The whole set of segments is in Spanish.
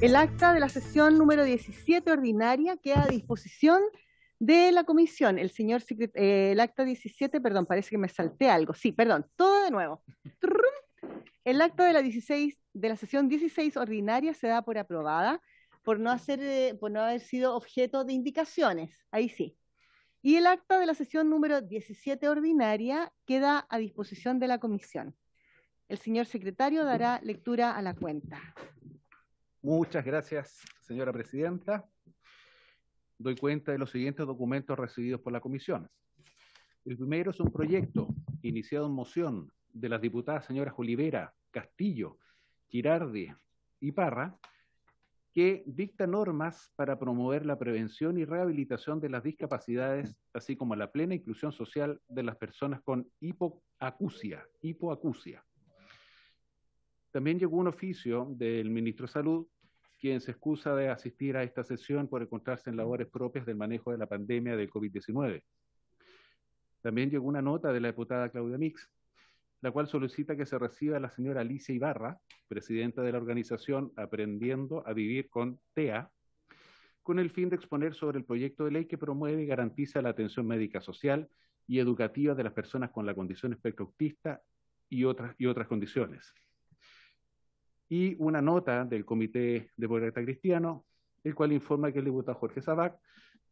El acta de la sesión número 17 ordinaria queda a disposición de la comisión. El acta 17, perdón, parece que me salté algo. Sí, perdón, todo de nuevo. El acta de la sesión 16 ordinaria se da por aprobada por no haber sido objeto de indicaciones. Ahí sí. Y el acta de la sesión número 17 ordinaria queda a disposición de la comisión. El señor secretario dará lectura a la cuenta. Muchas gracias, señora presidenta. Doy cuenta de los siguientes documentos recibidos por la comisión. El primero es un proyecto iniciado en moción de las diputadas señoras Olivera, Castillo, Girardi y Parra, que dicta normas para promover la prevención y rehabilitación de las discapacidades, así como la plena inclusión social de las personas con hipoacusia. También llegó un oficio del ministro de Salud, quien se excusa de asistir a esta sesión por encontrarse en labores propias del manejo de la pandemia del COVID-19. También llegó una nota de la diputada Claudia Mix, la cual solicita que se reciba a la señora Alicia Ibarra, presidenta de la organización Aprendiendo a Vivir con TEA, con el fin de exponer sobre el proyecto de ley que promueve y garantiza la atención médica social y educativa de las personas con la condición espectro autista y otras condiciones. Y una nota del Comité Demócrata Cristiano, el cual informa que el diputado Jorge Sabac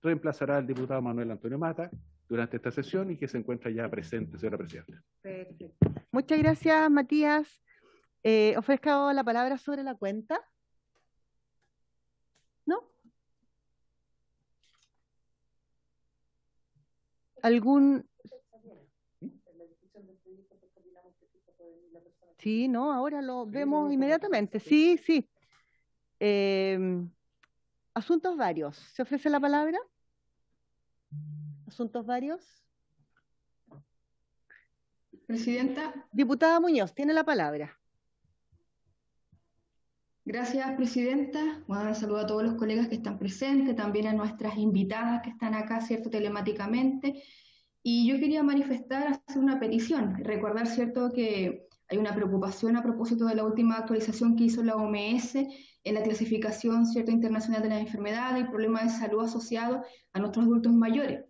reemplazará al diputado Manuel Antonio Mata durante esta sesión y que se encuentra ya presente, señora presidenta. Perfecto. Muchas gracias, Matías. Ofrezco la palabra sobre la cuenta. ¿No? ¿Algún...? Sí, no, ahora lo vemos inmediatamente. Sí, sí. Asuntos varios. ¿Se ofrece la palabra? ¿Asuntos varios? Presidenta. Diputada Muñoz, tiene la palabra. Gracias, presidenta. Bueno, saludo a todos los colegas que están presentes, también a nuestras invitadas que están acá, ¿cierto?, telemáticamente. Y yo quería manifestar, hacer una petición, recordar, ¿cierto?, que hay una preocupación a propósito de la última actualización que hizo la OMS en la clasificación, ¿cierto?, internacional de las enfermedades y problemas de salud asociados a nuestros adultos mayores.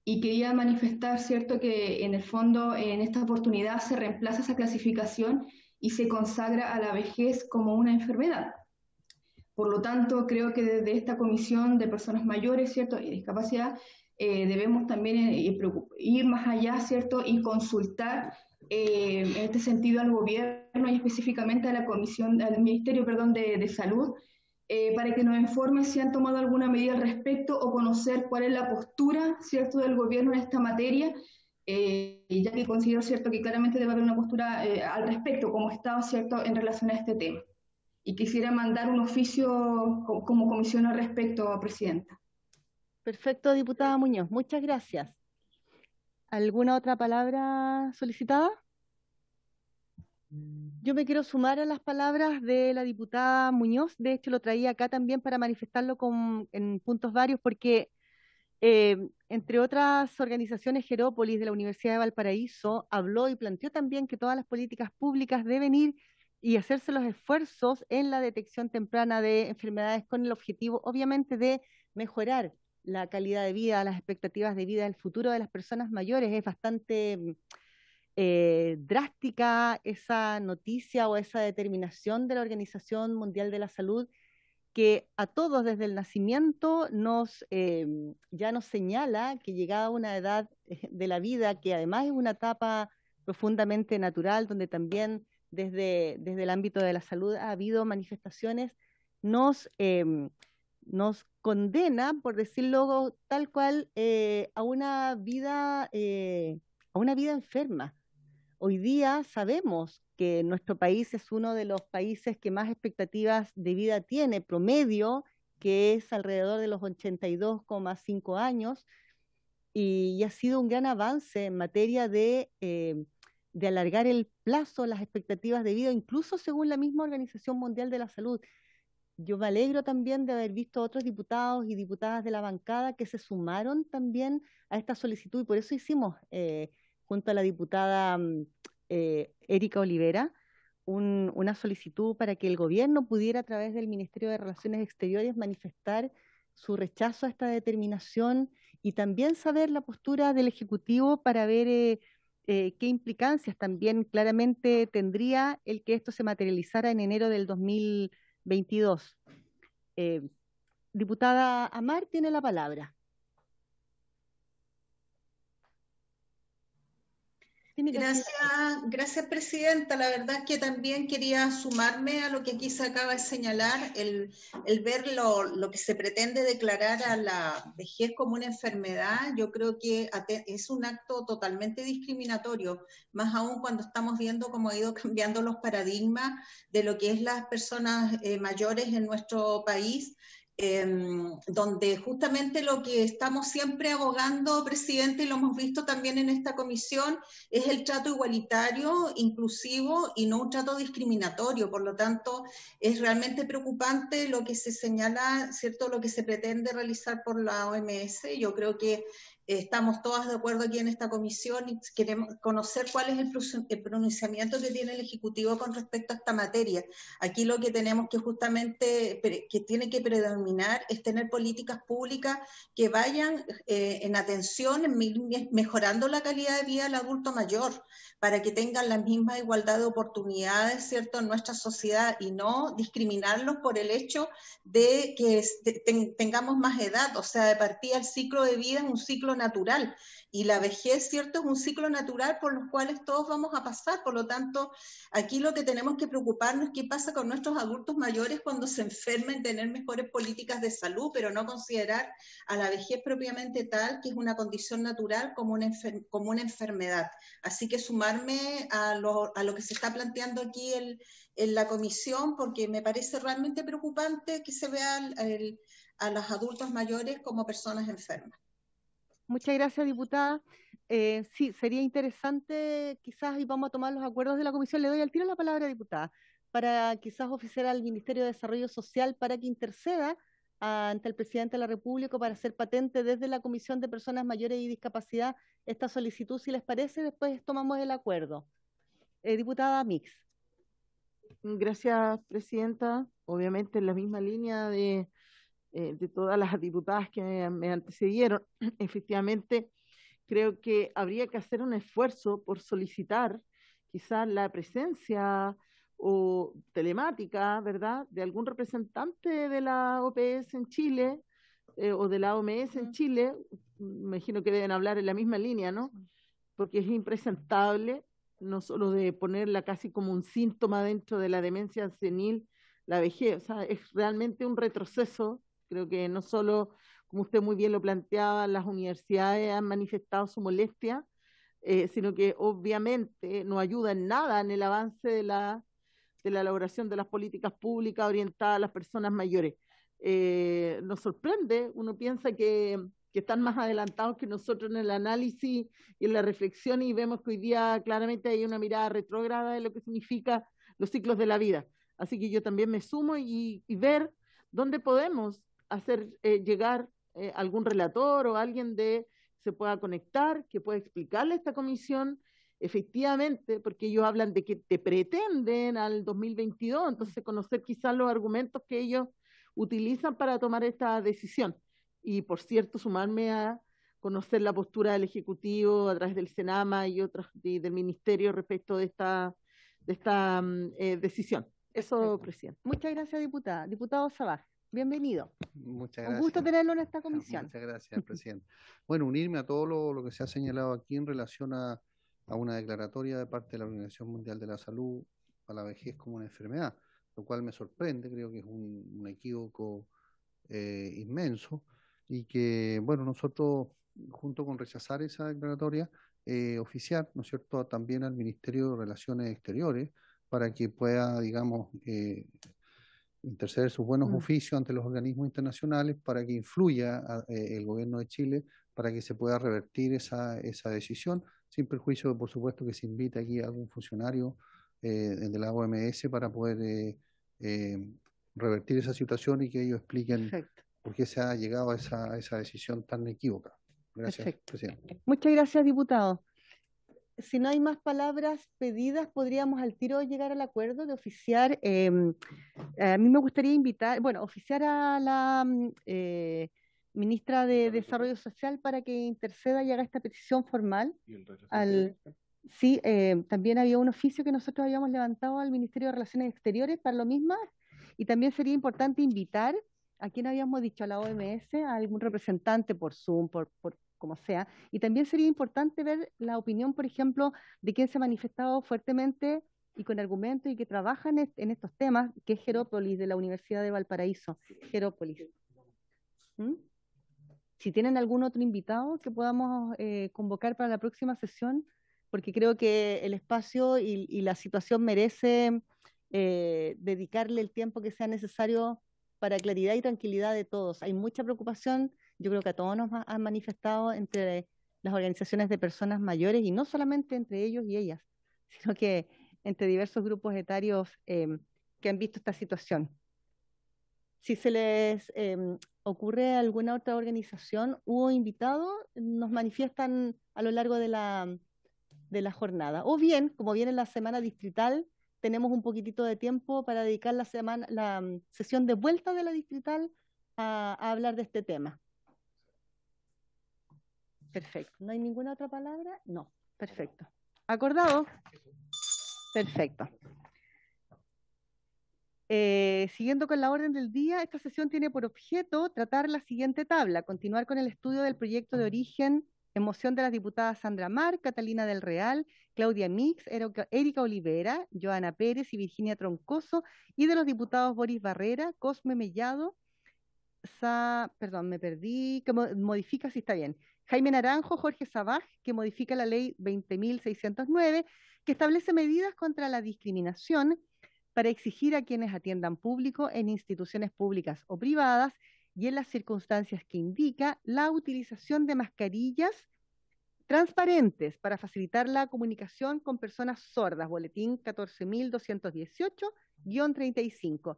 Y quería manifestar, ¿cierto?, que en el fondo, en esta oportunidad se reemplaza esa clasificación y se consagra a la vejez como una enfermedad. Por lo tanto, creo que desde esta Comisión de Personas Mayores, ¿cierto?, y Discapacidad, debemos también ir más allá, ¿cierto?, y consultar en este sentido al gobierno y específicamente a la Comisión, al Ministerio, perdón, de Salud, para que nos informen si han tomado alguna medida al respecto o conocer cuál es la postura, ¿cierto?, del gobierno en esta materia, ya que considero, ¿cierto?, que claramente debe haber una postura al respecto, como Estado, ¿cierto?, en relación a este tema. Y quisiera mandar un oficio como comisión al respecto, presidenta. Perfecto, diputada Muñoz. Muchas gracias. ¿Alguna otra palabra solicitada? Yo me quiero sumar a las palabras de la diputada Muñoz. De hecho, lo traía acá también para manifestarlo en puntos varios, porque entre otras organizaciones, Gerópolis de la Universidad de Valparaíso habló y planteó también que todas las políticas públicas deben ir y hacerse los esfuerzos en la detección temprana de enfermedades con el objetivo, obviamente, de mejorar la calidad de vida, las expectativas de vida, el futuro de las personas mayores. Es bastante drástica esa noticia o esa determinación de la Organización Mundial de la Salud, que a todos desde el nacimiento ya nos señala que llegada a una edad de la vida, que además es una etapa profundamente natural, donde también desde el ámbito de la salud ha habido manifestaciones, nos condena, por decirlo tal cual, a una vida enferma. Hoy día sabemos que nuestro país es uno de los países que más expectativas de vida tiene, promedio, que es alrededor de los 82,5 años, y ha sido un gran avance en materia de alargar el plazo, las expectativas de vida, incluso según la misma Organización Mundial de la Salud. Yo me alegro también de haber visto otros diputados y diputadas de la bancada que se sumaron también a esta solicitud, y por eso hicimos, junto a la diputada Erika Olivera, una solicitud para que el gobierno pudiera a través del Ministerio de Relaciones Exteriores manifestar su rechazo a esta determinación y también saber la postura del Ejecutivo para ver qué implicancias también claramente tendría el que esto se materializara en enero del 2022. Diputada Amar tiene la palabra. Gracias, Presidenta. La verdad es que también quería sumarme a lo que aquí se acaba de señalar, el ver lo que se pretende declarar a la vejez como una enfermedad. Yo creo que es un acto totalmente discriminatorio, más aún cuando estamos viendo cómo ha ido cambiando los paradigmas de lo que es las personas mayores en nuestro país. Donde justamente lo que estamos siempre abogando, Presidente, y lo hemos visto también en esta comisión, es el trato igualitario, inclusivo y no un trato discriminatorio. Por lo tanto, es realmente preocupante lo que se señala, ¿cierto?, lo que se pretende realizar por la OMS. Yo creo que estamos todas de acuerdo aquí en esta comisión y queremos conocer cuál es el pronunciamiento que tiene el Ejecutivo con respecto a esta materia. Aquí lo que tenemos que justamente, que tiene que predominar es tener políticas públicas que vayan en atención, mejorando la calidad de vida del adulto mayor, para que tengan la misma igualdad de oportunidades, ¿cierto?, en nuestra sociedad, y no discriminarlos por el hecho de que tengamos más edad. O sea, de partida el ciclo de vida es un ciclo natural, y la vejez, ¿cierto?, es un ciclo natural por los cuales todos vamos a pasar. Por lo tanto, aquí lo que tenemos que preocuparnos es qué pasa con nuestros adultos mayores cuando se enfermen, tener mejores políticas de salud, pero no considerar a la vejez propiamente tal, que es una condición natural, como una enfermedad. Así que sumarme a lo que se está planteando aquí en la comisión, porque me parece realmente preocupante que se vea a los adultos mayores como personas enfermas. Muchas gracias, diputada. Sí, sería interesante, quizás, y vamos a tomar los acuerdos de la comisión. Le doy al tiro la palabra, diputada, para quizás oficiar al Ministerio de Desarrollo Social para que interceda ante el presidente de la República para hacer patente desde la Comisión de Personas Mayores y Discapacidad esta solicitud. Si les parece, después tomamos el acuerdo. Diputada Mix. Gracias, Presidenta. Obviamente en la misma línea de todas las diputadas que me antecedieron, efectivamente creo que habría que hacer un esfuerzo por solicitar quizás la presencia o telemática, ¿verdad?, de algún representante de la OPS en Chile o de la OMS en Chile. Me imagino que deben hablar en la misma línea, ¿no? Porque es impresentable, no solo de ponerla casi como un síntoma dentro de la demencia senil, la vejez. O sea, es realmente un retroceso. Creo que no solo, como usted muy bien lo planteaba, las universidades han manifestado su molestia, sino que obviamente no ayuda en nada en el avance de la elaboración de las políticas públicas orientadas a las personas mayores. Nos sorprende, uno piensa que están más adelantados que nosotros en el análisis y en la reflexión, y vemos que hoy día claramente hay una mirada retrógrada de lo que significa los ciclos de la vida. Así que yo también me sumo y ver dónde podemos hacer llegar algún relator o alguien se pueda conectar, que pueda explicarle a esta comisión efectivamente, porque ellos hablan de que te pretenden al 2022, entonces conocer quizás los argumentos que ellos utilizan para tomar esta decisión. Y por cierto, sumarme a conocer la postura del Ejecutivo a través del Senama y otros del Ministerio respecto de esta decisión. Eso, perfecto, Presidente. Muchas gracias, diputada. Diputado Sabaj, bienvenido. Muchas gracias. Un gusto tenerlo en esta comisión. Muchas gracias, Presidente. Bueno, unirme a todo lo que se ha señalado aquí en relación a una declaratoria de parte de la Organización Mundial de la Salud a la vejez como una enfermedad, lo cual me sorprende. Creo que es un equívoco inmenso, y que, bueno, nosotros, junto con rechazar esa declaratoria, oficiar, ¿no es cierto?, también al Ministerio de Relaciones Exteriores para que pueda, digamos, interceder sus buenos oficios ante los organismos internacionales para que influya el gobierno de Chile para que se pueda revertir esa decisión, sin perjuicio, por supuesto, que se invite aquí a algún funcionario de la OMS para poder revertir esa situación y que ellos expliquen por qué se ha llegado a esa decisión tan equívoca. Gracias, Presidente. Muchas gracias, diputado. si no hay más palabras pedidas, podríamos al tiro llegar al acuerdo de oficiar. A mí me gustaría invitar, bueno, oficiar a la ministra de Desarrollo Social para que interceda y haga esta petición formal. ¿Y el rechazo al, sí, también había un oficio que nosotros habíamos levantado al Ministerio de Relaciones Exteriores para lo mismo, y también sería importante invitar a quien habíamos dicho, a la OMS, a algún representante por Zoom, por como sea, y también sería importante ver la opinión, por ejemplo, de quien se ha manifestado fuertemente y con argumentos y que trabaja en estos temas, que es Gerópolis, de la Universidad de Valparaíso. Gerópolis. ¿Mm? Si tienen algún otro invitado que podamos convocar para la próxima sesión, porque creo que el espacio y la situación merece dedicarle el tiempo que sea necesario para claridad y tranquilidad de todos. Hay mucha preocupación, yo creo que a todos nos han manifestado entre las organizaciones de personas mayores, y no solamente entre ellos y ellas, sino que entre diversos grupos etarios que han visto esta situación. Si se les ocurre alguna otra organización o invitado, nos manifiestan a lo largo de la jornada. O bien, como viene la semana distrital, tenemos un poquitito de tiempo para dedicar la sesión de vuelta de la distrital a hablar de este tema. Perfecto. ¿No hay ninguna otra palabra? No. Perfecto. ¿Acordado? Perfecto. Siguiendo con la orden del día, esta sesión tiene por objeto tratar la siguiente tabla: continuar con el estudio del proyecto de origen en moción de las diputadas Sandra Mar, Catalina del Real, Claudia Mix, Erika Olivera, Joana Pérez y Virginia Troncoso, y de los diputados Boris Barrera, Cosme Mellado, perdón, me perdí, que modifica, si está bien, Jaime Naranjo, Jorge Sabaj, que modifica la ley 20.609, que establece medidas contra la discriminación para exigir a quienes atiendan público en instituciones públicas o privadas y en las circunstancias que indica la utilización de mascarillas transparentes para facilitar la comunicación con personas sordas, boletín 14.218-35.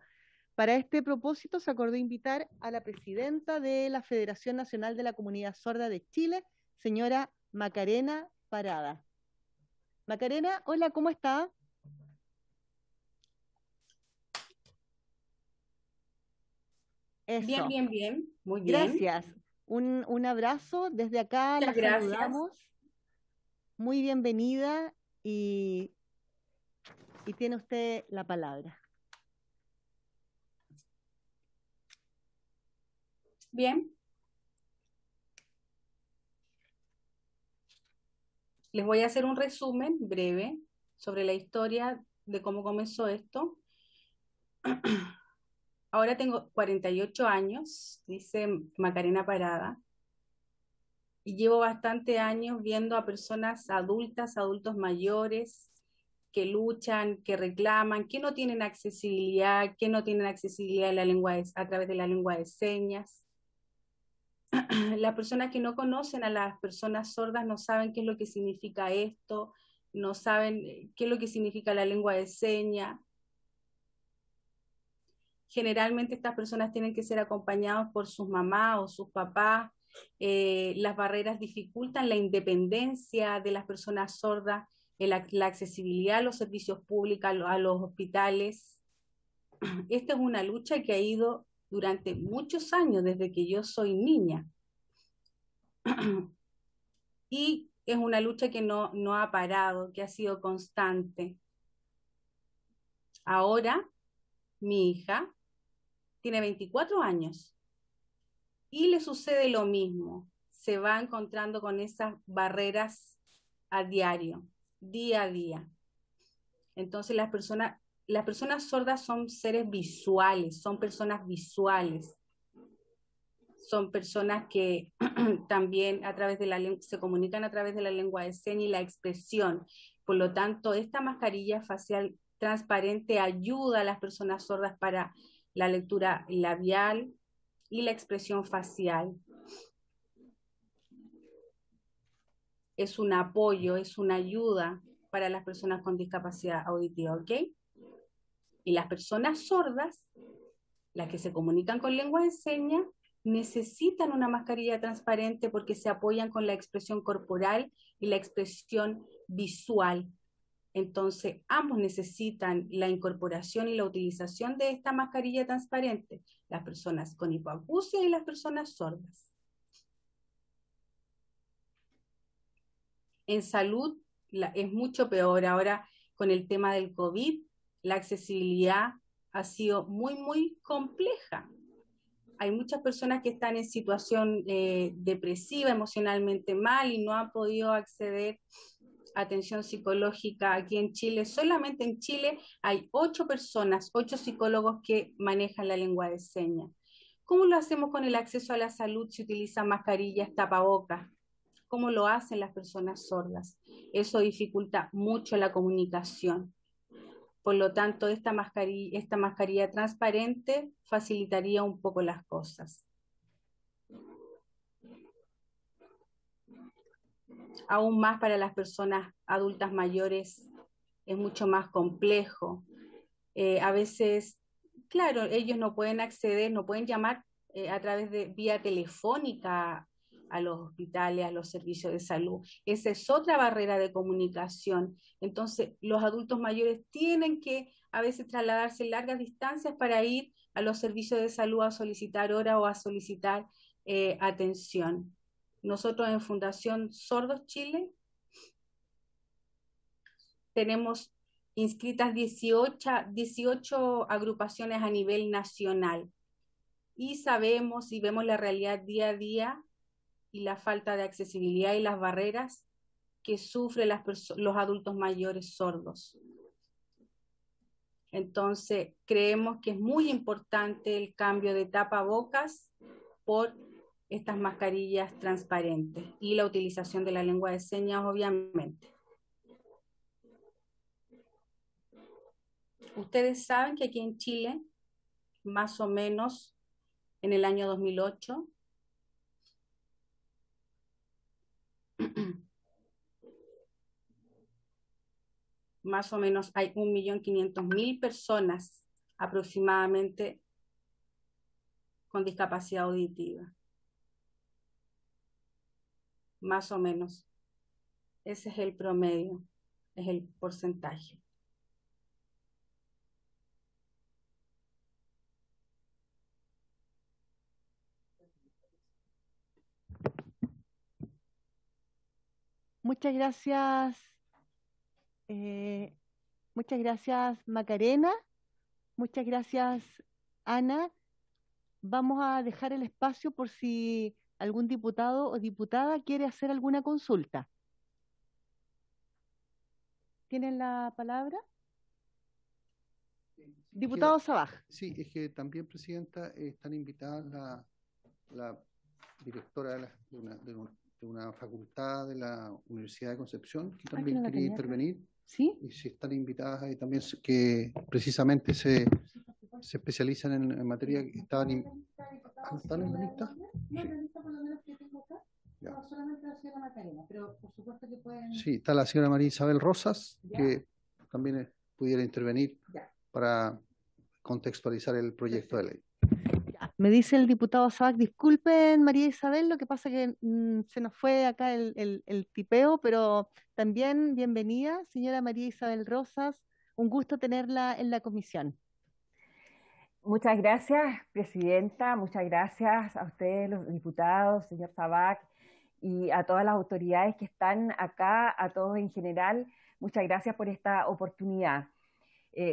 Para este propósito se acordó invitar a la presidenta de la Federación Nacional de la Comunidad Sorda de Chile, señora Macarena Parada. Macarena, hola, ¿cómo está? Eso. Bien, bien, bien, muy bien. Gracias. Un abrazo desde acá, la saludamos. Muy bienvenida y tiene usted la palabra. Bien. Les voy a hacer un resumen breve sobre la historia de cómo comenzó esto. Ahora tengo 48 años, dice Macarena Parada, y llevo bastante años viendo a personas adultas, adultos mayores, que luchan, que reclaman, que no tienen accesibilidad, a la lengua a través de la lengua de señas. Las personas que no conocen a las personas sordas no saben qué es lo que significa esto, no saben qué es lo que significa la lengua de señas. Generalmente estas personas tienen que ser acompañadas por sus mamás o sus papás. Las barreras dificultan la independencia de las personas sordas, la accesibilidad a los servicios públicos, a los hospitales. Esta es una lucha que ha ido durante muchos años, desde que yo soy niña. Y es una lucha que no ha parado, que ha sido constante. Ahora, mi hija tiene 24 años y le sucede lo mismo. Se va encontrando con esas barreras a diario, día a día. Entonces las personas sordas son seres visuales, son personas visuales. Son personas que también se comunican a través de la lengua de señas y la expresión. Por lo tanto, esta mascarilla facial transparente ayuda a las personas sordas para la lectura labial y la expresión facial. Es un apoyo, es una ayuda para las personas con discapacidad auditiva, ¿ok? Y las personas sordas, las que se comunican con lengua de señas, necesitan una mascarilla transparente porque se apoyan con la expresión corporal y la expresión visual. Entonces, ambos necesitan la incorporación y la utilización de esta mascarilla transparente, las personas con hipoacusia y las personas sordas. En salud es mucho peor. Ahora, con el tema del COVID, la accesibilidad ha sido muy compleja. Hay muchas personas que están en situación depresiva, emocionalmente mal, y no han podido acceder a atención psicológica aquí en Chile. Solamente en Chile hay 8 personas, 8 psicólogos que manejan la lengua de señas. ¿Cómo lo hacemos con el acceso a la salud si utilizan mascarillas, tapabocas? ¿Cómo lo hacen las personas sordas? Eso dificulta mucho la comunicación. Por lo tanto, esta mascarilla transparente facilitaría un poco las cosas. Aún más para las personas adultas mayores es mucho más complejo. A veces, claro, ellos no pueden acceder, no pueden llamar a través de vía telefónica a los hospitales, a los servicios de salud. Esa es otra barrera de comunicación. Entonces, los adultos mayores tienen que a veces trasladarse largas distancias para ir a los servicios de salud a solicitar hora o a solicitar atención. Nosotros en Fundación Sordos Chile tenemos inscritas 18 agrupaciones a nivel nacional y sabemos y vemos la realidad día a día y la falta de accesibilidad y las barreras que sufren los adultos mayores sordos. Entonces, creemos que es muy importante el cambio de tapabocas por estas mascarillas transparentes y la utilización de la lengua de señas, obviamente. Ustedes saben que aquí en Chile, más o menos en el año 2008, más o menos hay 1.500.000 personas aproximadamente con discapacidad auditiva. Más o menos. Ese es el promedio, es el porcentaje. Muchas gracias Macarena, muchas gracias Ana. Vamos a dejar el espacio por si algún diputado o diputada quiere hacer alguna consulta. ¿Tienen la palabra? Diputado Sabaj. Sí, es que también, Presidenta, están invitadas la directora de una facultad de la Universidad de Concepción, que también quería intervenir. ¿Sí? Y si están invitadas ahí también, que precisamente se especializan en materia que estaban ¿están en la lista? No, solamente la señora Macarena, pero por supuesto que pueden... Sí, está la señora María Isabel Rosas, que también pudiera intervenir para contextualizar el proyecto de ley. Me dice el diputado Sabac, disculpen María Isabel, lo que pasa que se nos fue acá el tipeo, pero también bienvenida, señora María Isabel Rosas, un gusto tenerla en la comisión. Muchas gracias, Presidenta, muchas gracias a ustedes, los diputados, señor Sabac, y a todas las autoridades que están acá, a todos en general, muchas gracias por esta oportunidad.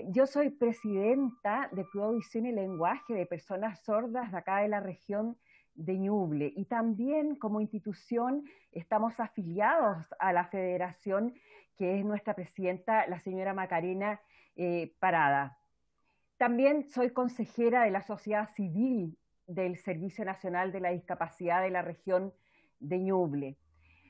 Yo soy presidenta de Club Audición y Lenguaje de Personas Sordas de acá de la región de Ñuble, y también como institución estamos afiliados a la federación, que es nuestra presidenta, la señora Macarena Parada. También soy consejera de la sociedad civil del Servicio Nacional de la Discapacidad de la región de Ñuble.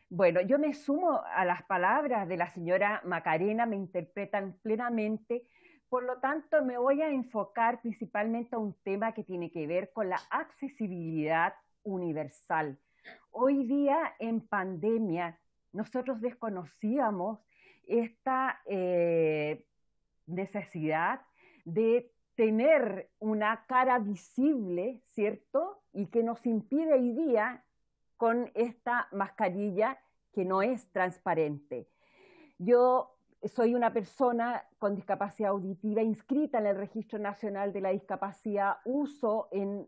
Bueno, yo me sumo a las palabras de la señora Macarena, me interpretan plenamente, por lo tanto me voy a enfocar principalmente a un tema que tiene que ver con la accesibilidad universal. Hoy día en pandemia nosotros desconocíamos esta necesidad de tener una cara visible, ¿cierto? Y que nos impide hoy día con esta mascarilla que no es transparente. Yo soy una persona con discapacidad auditiva inscrita en el Registro Nacional de la Discapacidad, uso en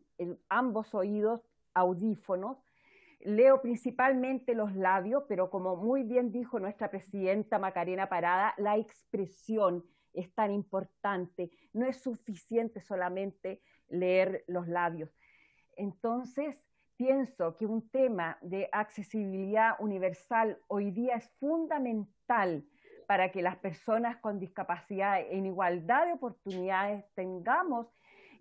ambos oídos audífonos, leo principalmente los labios, pero como muy bien dijo nuestra presidenta Macarena Parada, la expresión es tan importante, no es suficiente solamente leer los labios. Entonces, pienso que un tema de accesibilidad universal hoy día es fundamental para que las personas con discapacidad en igualdad de oportunidades tengamos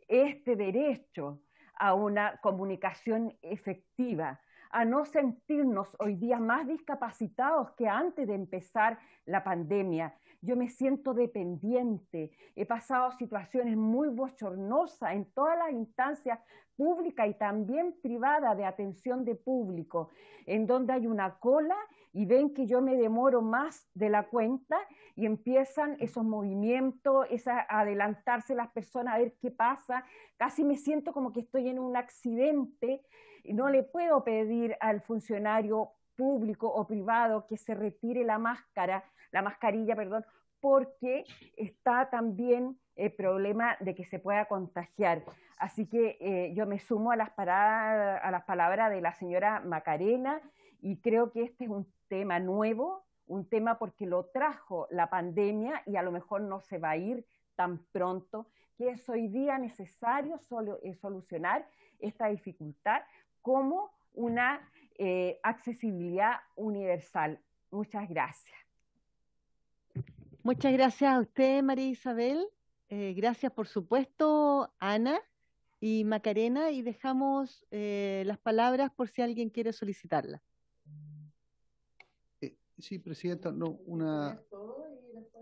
este derecho a una comunicación efectiva, a no sentirnos hoy día más discapacitados que antes de empezar la pandemia. Yo me siento dependiente, he pasado situaciones muy bochornosas en todas las instancias públicas y también privadas de atención de público, en donde hay una cola y ven que yo me demoro más de la cuenta y empiezan esos movimientos, adelantarse las personas a ver qué pasa. Casi me siento como que estoy en un accidente y no le puedo pedir al funcionario público o privado que se retire la mascarilla, porque está también el problema de que se pueda contagiar. Así que yo me sumo a las palabras de la señora Macarena y creo que este es un tema nuevo, un tema porque lo trajo la pandemia y a lo mejor no se va a ir tan pronto, que es hoy día necesario solucionar esta dificultad como una accesibilidad universal. Muchas gracias. Muchas gracias a usted, María Isabel. Gracias, por supuesto, Ana y Macarena, y dejamos las palabras por si alguien quiere solicitarlas. Sí, Presidenta,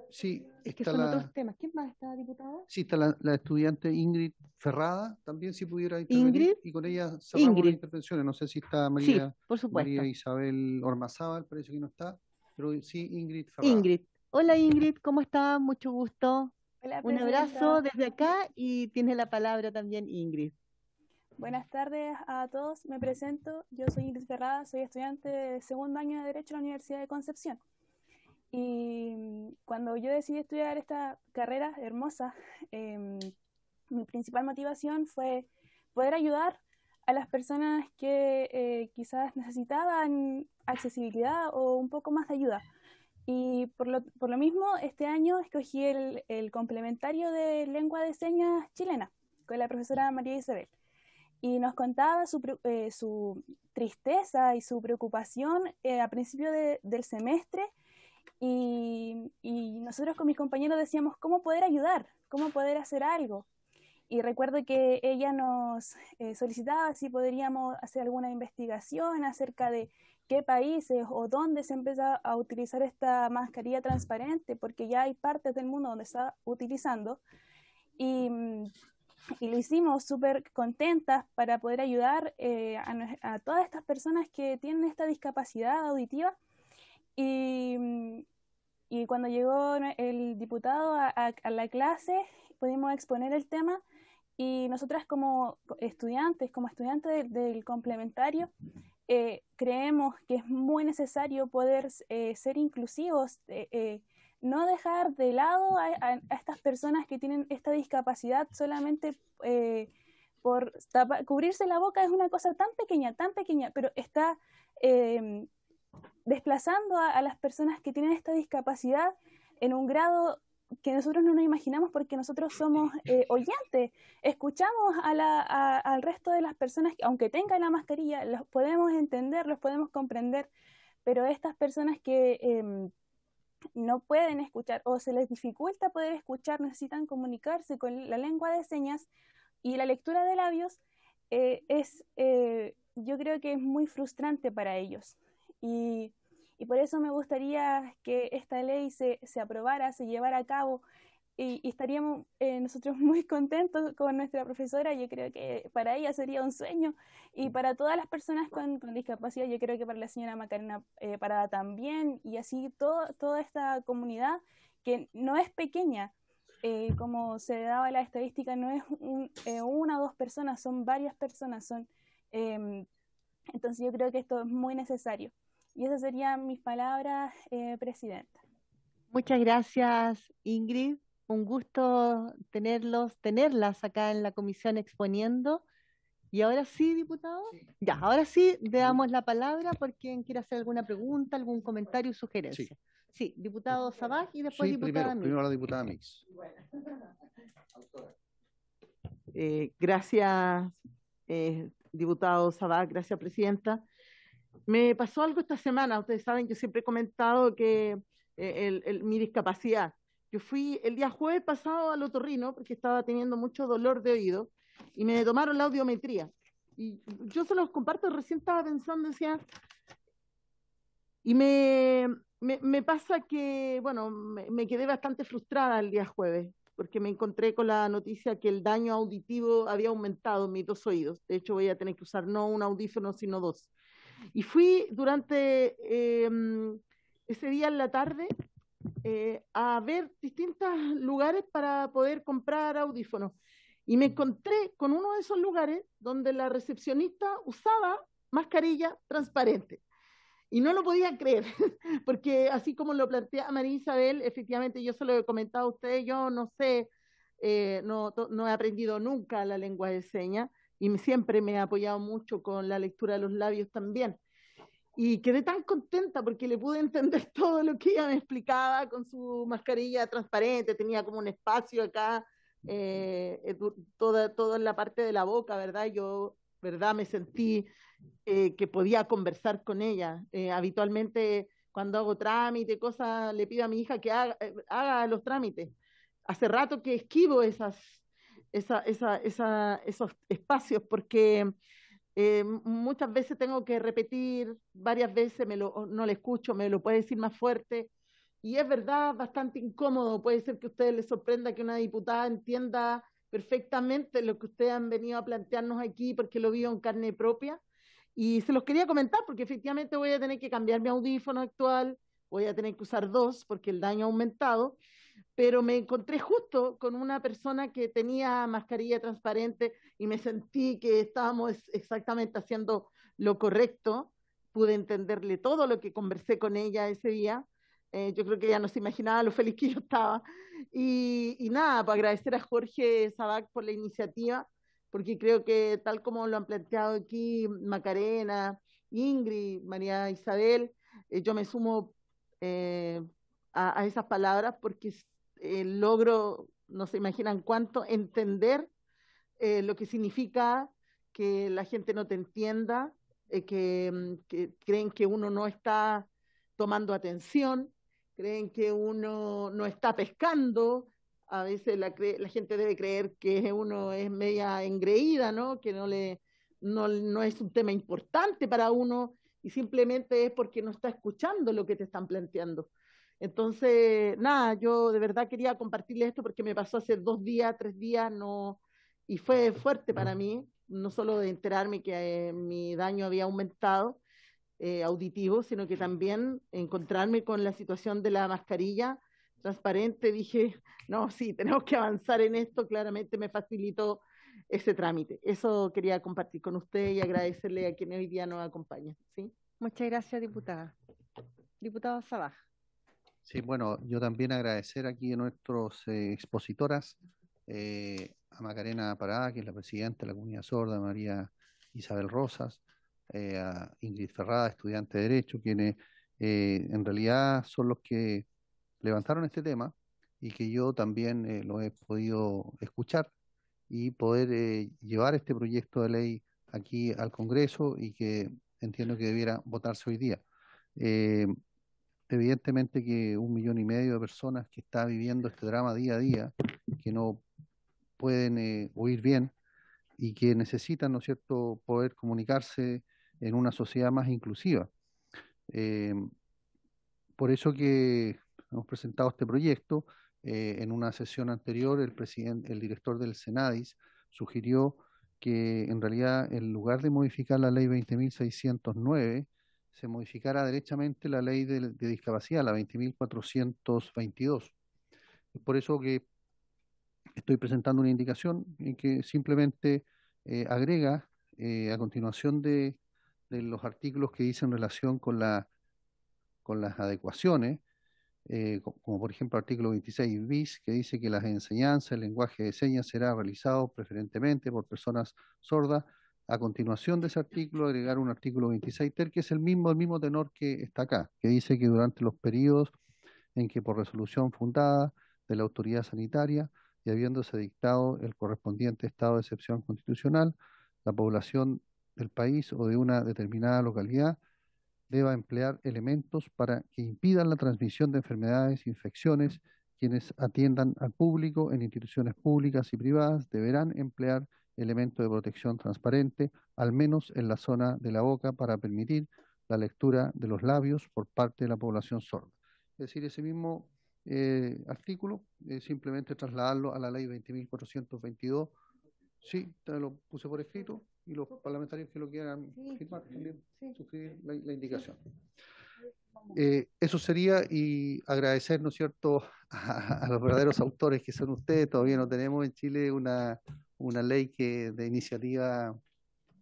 Sí, es que son otros temas. ¿Quién más está, diputada? Sí, está la estudiante Ingrid Ferrada, también si pudiera intervenir. Ingrid. Y con ella cerramos las intervenciones. No sé si está María, sí, por supuesto. María Isabel Ormazábal, parece que no está, pero sí Ingrid Ferrada. Ingrid. Hola Ingrid, ¿cómo está? Mucho gusto. Hola, un abrazo desde acá y tiene la palabra también Ingrid. Buenas tardes a todos, me presento, yo soy Ingrid Ferrada, soy estudiante de segundo año de Derecho en la Universidad de Concepción. Y cuando yo decidí estudiar esta carrera hermosa, mi principal motivación fue poder ayudar a las personas que quizás necesitaban accesibilidad o un poco más de ayuda. Y por lo mismo, este año escogí el complementario de lengua de señas chilena con la profesora María Isabel. Y nos contaba su tristeza y su preocupación a principio del semestre. Y nosotros con mis compañeros decíamos, ¿cómo poder ayudar? ¿Cómo poder hacer algo? Y recuerdo que ella nos solicitaba si podríamos hacer alguna investigación acerca de qué países o dónde se empieza a utilizar esta mascarilla transparente, porque ya hay partes del mundo donde se está utilizando. Y lo hicimos súper contentas para poder ayudar a todas estas personas que tienen esta discapacidad auditiva. Y cuando llegó el diputado a la clase, pudimos exponer el tema y nosotras como estudiantes del complementario, creemos que es muy necesario poder ser inclusivos, no dejar de lado a estas personas que tienen esta discapacidad solamente por cubrirse la boca. Es una cosa tan pequeña, pero está desplazando a las personas que tienen esta discapacidad en un grado que nosotros no nos imaginamos, porque nosotros somos oyentes, escuchamos al resto de las personas, aunque tengan la mascarilla, los podemos entender, los podemos comprender, pero estas personas que no pueden escuchar o se les dificulta poder escuchar, necesitan comunicarse con la lengua de señas y la lectura de labios, yo creo que es muy frustrante para ellos. Y por eso me gustaría que esta ley se aprobara, se llevara a cabo, y estaríamos nosotros muy contentos con nuestra profesora. Yo creo que para ella sería un sueño, y para todas las personas con discapacidad, yo creo que para la señora Macarena Parada también, y así toda esta comunidad que no es pequeña, como se daba la estadística, no es una o dos personas, son varias personas, entonces yo creo que esto es muy necesario. Y esas serían mis palabras, Presidenta. Muchas gracias, Ingrid. Un gusto tenerlas acá en la comisión exponiendo. Y ahora sí, diputado. Ya, ahora sí, le damos la palabra por quien quiera hacer alguna pregunta, algún comentario o sugerencia. Sí, diputado Sabaj y después Sí, diputada Mix. primero la diputada Mix. Gracias, diputado Sabaj, gracias, presidenta. Me pasó algo esta semana. Ustedes saben que siempre he comentado que mi discapacidad. Yo fui el día jueves pasado al otorrino porque estaba teniendo mucho dolor de oído y me tomaron la audiometría. Y yo se los comparto, recién estaba pensando, decía, y me pasa que, bueno, me quedé bastante frustrada el día jueves porque me encontré con la noticia que el daño auditivo había aumentado en mis dos oídos. De hecho, voy a tener que usar no un audífono, sino dos. Y fui durante ese día en la tarde a ver distintos lugares para poder comprar audífonos. Y me encontré con uno de esos lugares donde la recepcionista usaba mascarilla transparente. Y no lo podía creer, porque así como lo plantea María Isabel, efectivamente yo se lo he comentado a ustedes, yo no sé, no he aprendido nunca la lengua de señas y siempre me he apoyado mucho con la lectura de los labios también. Y quedé tan contenta porque le pude entender todo lo que ella me explicaba con su mascarilla transparente, tenía como un espacio acá, toda en la parte de la boca, ¿verdad? Yo, ¿verdad? Me sentí que podía conversar con ella. Habitualmente cuando hago trámite, cosas, le pido a mi hija que haga los trámites. Hace rato que esquivo esos espacios porque muchas veces tengo que repetir varias veces, no le escucho, me lo puede decir más fuerte. Y es verdad, bastante incómodo. Puede ser que a ustedes les sorprenda que una diputada entienda perfectamente lo que ustedes han venido a plantearnos aquí, porque lo vivo en carne propia. Y se los quería comentar porque efectivamente voy a tener que cambiar mi audífono actual, voy a tener que usar dos porque el daño ha aumentado, pero me encontré justo con una persona que tenía mascarilla transparente y me sentí que estábamos exactamente haciendo lo correcto. Pude entenderle todo lo que conversé con ella ese día. Yo creo que ella no se imaginaba lo feliz que yo estaba. Y nada, para agradecer a Jorge Sabac por la iniciativa, porque creo que tal como lo han planteado aquí Macarena, Ingrid, María Isabel, yo me sumo a esas palabras porque logro, no se imaginan cuánto, entender lo que significa que la gente no te entienda, que creen que uno no está tomando atención, creen que uno no está pescando. A veces la gente debe creer que uno es media engreída, ¿no? Que no es un tema importante para uno y simplemente es porque no está escuchando lo que te están planteando. Entonces, nada, yo de verdad quería compartirles esto porque me pasó hace 2 días, 3 días, no, y fue fuerte para mí, no solo de enterarme que mi daño había aumentado auditivo, sino que también encontrarme con la situación de la mascarilla transparente. Dije, no, sí, tenemos que avanzar en esto, claramente me facilitó ese trámite. Eso quería compartir con usted y agradecerle a quienes hoy día nos acompañan. ¿Sí? Muchas gracias, diputada. Diputado Sabaj. Sí, bueno, yo también agradecer aquí a nuestros expositoras, a Macarena Pará, que es la presidenta de la Comunidad Sorda, María Isabel Rosas, a Ingrid Ferrada, estudiante de Derecho, quienes en realidad son los que levantaron este tema y que yo también lo he podido escuchar y poder llevar este proyecto de ley aquí al Congreso y que entiendo que debiera votarse hoy día. Evidentemente que 1,5 millones de personas que están viviendo este drama día a día, que no pueden oír bien y que necesitan, ¿no es cierto?, poder comunicarse en una sociedad más inclusiva. Por eso que hemos presentado este proyecto. En una sesión anterior, el director del Senadis sugirió que en realidad, en lugar de modificar la ley 20.609, se modificara derechamente la ley de discapacidad, la 20.422. Es por eso que estoy presentando una indicación en que simplemente agrega a continuación de los artículos que dicen relación con las adecuaciones, como por ejemplo el artículo 26 bis, que dice que las enseñanzas, el lenguaje de señas será realizado preferentemente por personas sordas. A continuación de ese artículo, agregar un artículo 26 ter, que es el mismo tenor que está acá, que dice que durante los periodos en que por resolución fundada de la autoridad sanitaria y habiéndose dictado el correspondiente estado de excepción constitucional, la población del país o de una determinada localidad deba emplear elementos para que impidan la transmisión de enfermedades, infecciones. Quienes atiendan al público en instituciones públicas y privadas deberán emplear elementos de protección transparente, al menos en la zona de la boca, para permitir la lectura de los labios por parte de la población sorda. Es decir, ese mismo artículo, simplemente trasladarlo a la ley 20.422. Sí, te lo puse por escrito y los parlamentarios que lo quieran firmar, suscribir la indicación. Eso sería, y agradecer, ¿no es cierto?, a los verdaderos autores que son ustedes. Todavía no tenemos en Chile una ley de iniciativa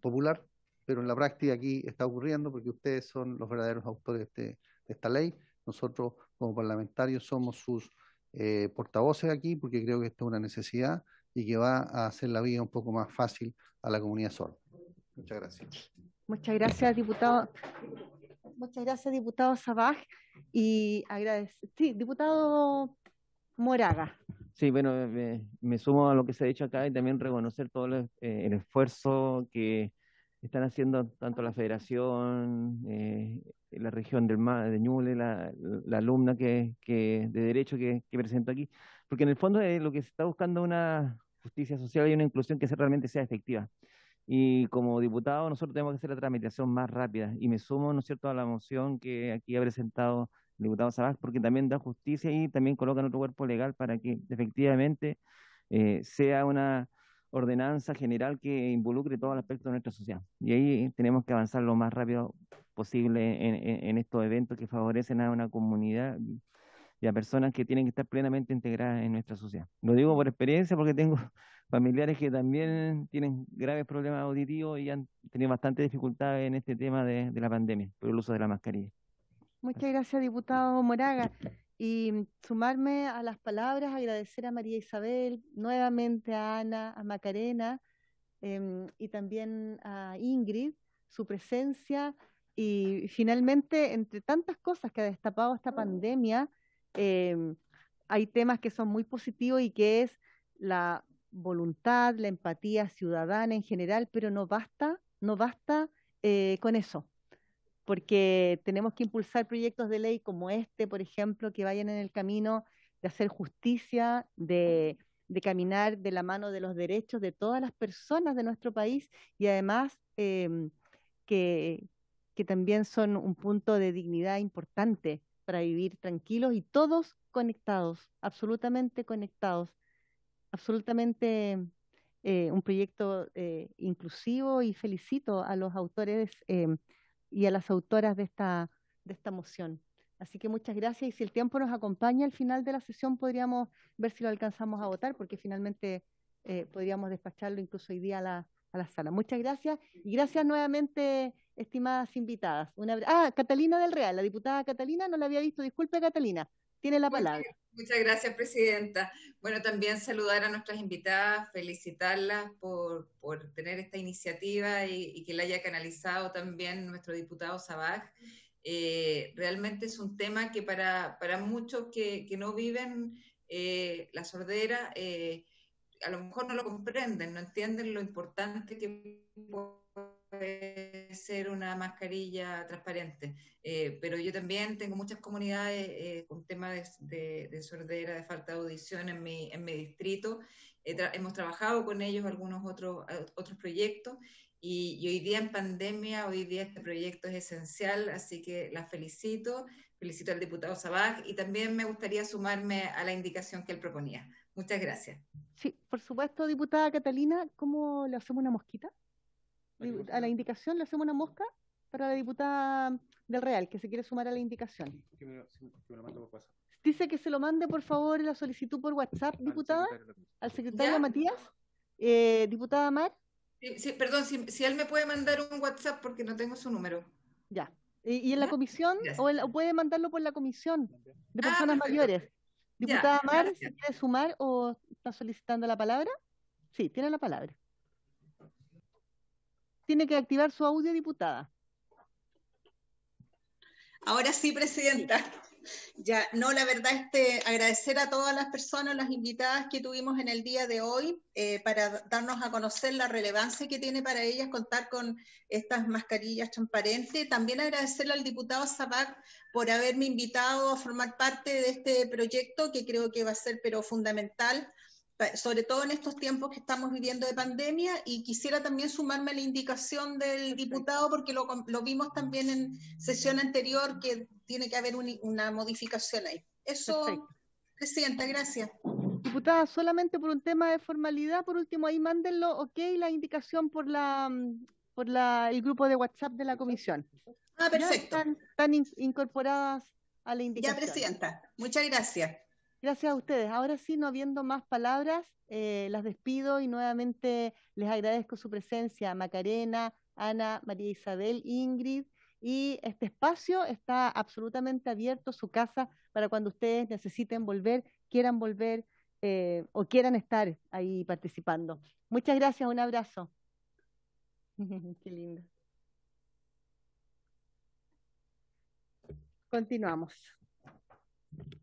popular, pero en la práctica aquí está ocurriendo porque ustedes son los verdaderos autores de esta ley. Nosotros como parlamentarios somos sus portavoces aquí porque creo que esto es una necesidad y que va a hacer la vida un poco más fácil a la comunidad sorda. Muchas gracias. Muchas gracias, diputado. Muchas gracias, diputado Sabaj. Y agradecer. Sí, diputado Moraga. Sí, bueno, me sumo a lo que se ha dicho acá y también reconocer todo el esfuerzo que están haciendo tanto la Federación, la región de Ñuble, la alumna de Derecho que presento aquí, porque en el fondo lo que se está buscando es una justicia social y una inclusión que realmente sea efectiva. Y como diputado nosotros tenemos que hacer la tramitación más rápida y me sumo, ¿no es cierto?, a la moción que aquí ha presentado el diputado Sabaj, porque también da justicia y también colocan otro cuerpo legal para que efectivamente sea una ordenanza general que involucre todos los aspectos de nuestra sociedad. Y ahí tenemos que avanzar lo más rápido posible en estos eventos que favorecen a una comunidad y a personas que tienen que estar plenamente integradas en nuestra sociedad. Lo digo por experiencia porque tengo familiares que también tienen graves problemas auditivos y han tenido bastante dificultades en este tema de la pandemia por el uso de la mascarilla. Muchas gracias, diputado Moraga. Y sumarme a las palabras, agradecer a María Isabel, nuevamente a Ana, a Macarena y también a Ingrid, su presencia. Y finalmente, entre tantas cosas que ha destapado esta pandemia, hay temas que son muy positivos y que es la voluntad, la empatía ciudadana en general, pero no basta con eso, porque tenemos que impulsar proyectos de ley como este, por ejemplo, que vayan en el camino de hacer justicia, de caminar de la mano de los derechos de todas las personas de nuestro país y además que también son un punto de dignidad importante para vivir tranquilos y todos conectados, absolutamente conectados, absolutamente un proyecto inclusivo, y felicito a los autores y a las autoras de esta moción. Así que muchas gracias, y si el tiempo nos acompaña, al final de la sesión podríamos ver si lo alcanzamos a votar, porque finalmente podríamos despacharlo incluso hoy día a la sala. Muchas gracias, y gracias nuevamente, estimadas invitadas. Catalina del Real, la diputada Catalina, no la había visto, disculpe Catalina, tiene la palabra. Muchas gracias, presidenta. Bueno, también saludar a nuestras invitadas, felicitarlas por tener esta iniciativa y que la haya canalizado también nuestro diputado Sabaj. Realmente es un tema que para muchos que no viven la sordera, a lo mejor no lo comprenden, no entienden lo importante que puede ser una mascarilla transparente. Pero yo también tengo muchas comunidades con temas de sordera, de falta de audición en mi distrito. Hemos trabajado con ellos algunos otros proyectos y hoy día en pandemia, hoy día este proyecto es esencial, así que la felicito al diputado Sabaj y también me gustaría sumarme a la indicación que él proponía. Muchas gracias. Sí, por supuesto, diputada Catalina, ¿cómo le hacemos una mosquita? A la indicación le hacemos una mosca para la diputada del Real, que se quiere sumar a la indicación. Que me lo mando por WhatsApp. Dice que se lo mande, por favor, la solicitud por WhatsApp, diputada, al secretario ¿Ya? Matías. Diputada Mar. Sí, perdón, si él me puede mandar un WhatsApp porque no tengo su número. Ya, Y en la comisión, o puede mandarlo por la comisión de personas perfecto. mayores. Diputada Mar, gracias. ¿se quiere sumar o está solicitando la palabra? Sí, tiene la palabra. Tiene que activar su audio, diputada. Ahora sí, presidenta. Ya, no, la verdad agradecer a todas las personas, las invitadas que tuvimos en el día de hoy, para darnos a conocer la relevancia que tiene para ellas contar con estas mascarillas transparentes. También agradecerle al diputado Sabac por haberme invitado a formar parte de este proyecto, que creo que va a ser pero fundamental, sobre todo en estos tiempos que estamos viviendo de pandemia, y quisiera también sumarme a la indicación del diputado, porque lo vimos también en sesión anterior, que tiene que haber una modificación ahí. Eso, perfecto. Presidenta, gracias. Diputada, solamente por un tema de formalidad, por último, ahí mándenlo, ok, la indicación por el grupo de WhatsApp de la comisión. Perfecto. Ya están incorporadas a la indicación. Ya, presidenta. Muchas gracias. Gracias a ustedes. Ahora sí, no habiendo más palabras, las despido y nuevamente les agradezco su presencia, Macarena, Ana, María Isabel, Ingrid, y este espacio está absolutamente abierto, su casa, para cuando ustedes necesiten volver, quieran volver o quieran estar ahí participando. Muchas gracias, un abrazo. Qué lindo. Continuamos.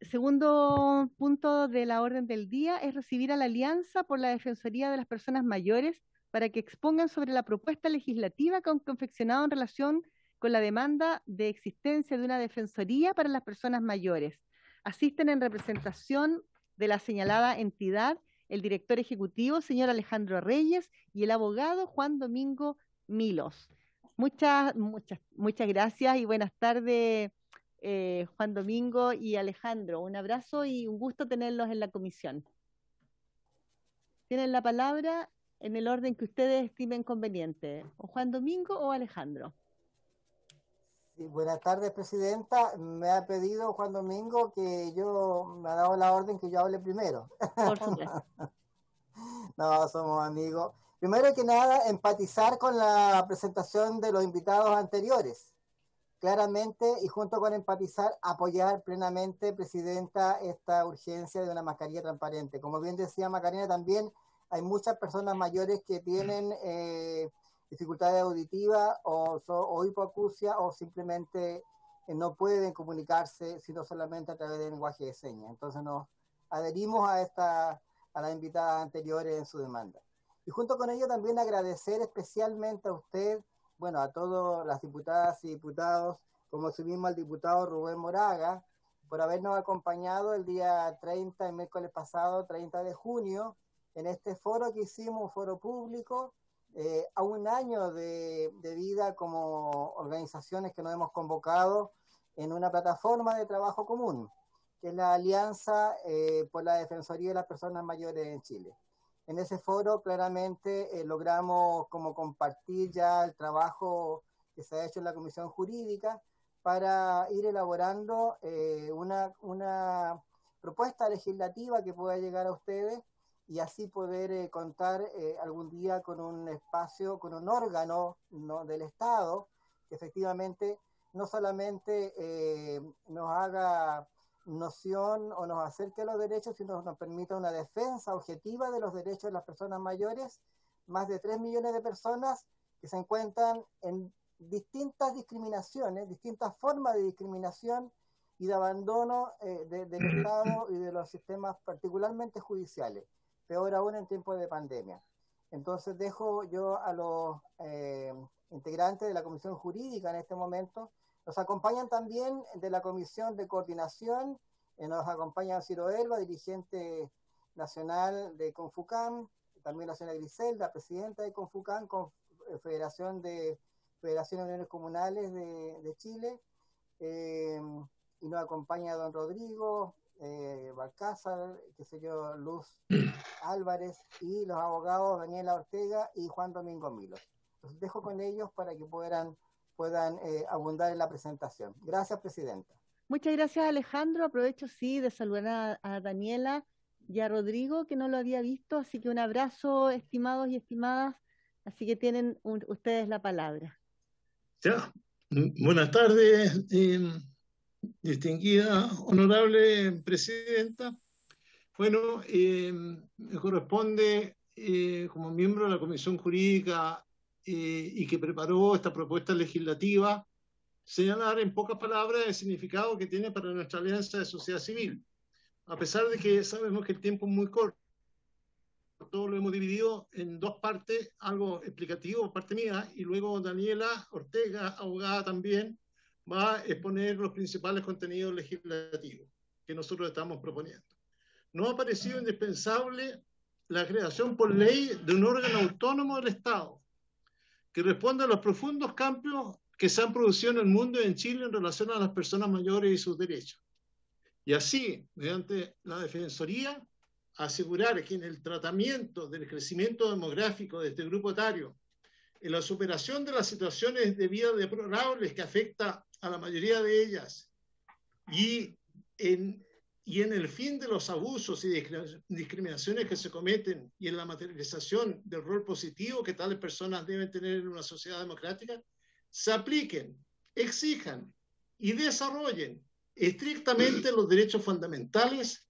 Segundo punto de la orden del día es recibir a la Alianza por la Defensoría de las Personas Mayores para que expongan sobre la propuesta legislativa que han confeccionado en relación con la demanda de existencia de una defensoría para las personas mayores. Asisten en representación de la señalada entidad el director ejecutivo, señor Alejandro Reyes, y el abogado Juan Domingo Milos. Muchas gracias y buenas tardes, Juan Domingo y Alejandro. Un abrazo y un gusto tenerlos en la comisión. Tienen la palabra en el orden que ustedes estimen conveniente, o Juan Domingo o Alejandro. Sí, buenas tardes, presidenta. Me ha pedido Juan Domingo me ha dado la orden que yo hable primero. Por supuesto. No, somos amigos. Primero que nada, empatizar con la presentación de los invitados anteriores. Claramente, y junto con empatizar, apoyar plenamente, presidenta, esta urgencia de una mascarilla transparente. Como bien decía Macarena, también hay muchas personas mayores que tienen dificultades auditivas o hipoacusia, o simplemente no pueden comunicarse sino solamente a través del lenguaje de señas. Entonces nos adherimos a las invitadas anteriores en su demanda. Y junto con ello también agradecer especialmente a usted, bueno, a todas las diputadas y diputados, como así mismo al diputado Rubén Moraga, por habernos acompañado el día 30, el miércoles pasado, 30 de junio, en este foro que hicimos, un foro público, a un año de vida como organizaciones que nos hemos convocado en una plataforma de trabajo común, que es la Alianza por la Defensoría de las Personas Mayores en Chile. En ese foro claramente logramos como compartir ya el trabajo que se ha hecho en la Comisión Jurídica para ir elaborando una propuesta legislativa que pueda llegar a ustedes y así poder contar algún día con un espacio, con un órgano, ¿no?, del Estado que efectivamente no solamente nos haga noción o nos acerque a los derechos, sino nos permita una defensa objetiva de los derechos de las personas mayores, más de 3 millones de personas que se encuentran en distintas discriminaciones, distintas formas de discriminación y de abandono del Estado y de los sistemas particularmente judiciales, peor aún en tiempos de pandemia. Entonces dejo yo a los integrantes de la Comisión Jurídica en este momento. Nos acompañan también de la Comisión de Coordinación, nos acompaña Ciro Elba, dirigente nacional de Confucam, también la señora Griselda, presidenta de Confucam, Federación de Federaciones de Uniones Comunales de Chile, y nos acompaña don Rodrigo Balcázar, Luz Álvarez, y los abogados Daniela Ortega y Juan Domingo Milos. Los dejo con ellos para que puedan abundar en la presentación. Gracias, presidenta. Muchas gracias, Alejandro. Aprovecho, sí, de saludar a Daniela y a Rodrigo, que no lo había visto, así que un abrazo, estimados y estimadas. Así que tienen ustedes la palabra. Ya. Buenas tardes, distinguida, honorable presidenta. Bueno, me corresponde, como miembro de la Comisión Jurídica y que preparó esta propuesta legislativa, señalar en pocas palabras el significado que tiene para nuestra alianza de sociedad civil. A pesar de que sabemos que el tiempo es muy corto, todo lo hemos dividido en dos partes, algo explicativo, parte mía, y luego Daniela Ortega, abogada también, va a exponer los principales contenidos legislativos que nosotros estamos proponiendo. No ha parecido indispensable la creación por ley de un órgano autónomo del Estado que responda a los profundos cambios que se han producido en el mundo y en Chile en relación a las personas mayores y sus derechos. Y así, mediante la Defensoría, asegurar que en el tratamiento del crecimiento demográfico de este grupo etario, en la superación de las situaciones de vida deplorables que afecta a la mayoría de ellas y en el fin de los abusos y discriminaciones que se cometen y en la materialización del rol positivo que tales personas deben tener en una sociedad democrática, se apliquen, exijan y desarrollen estrictamente los derechos fundamentales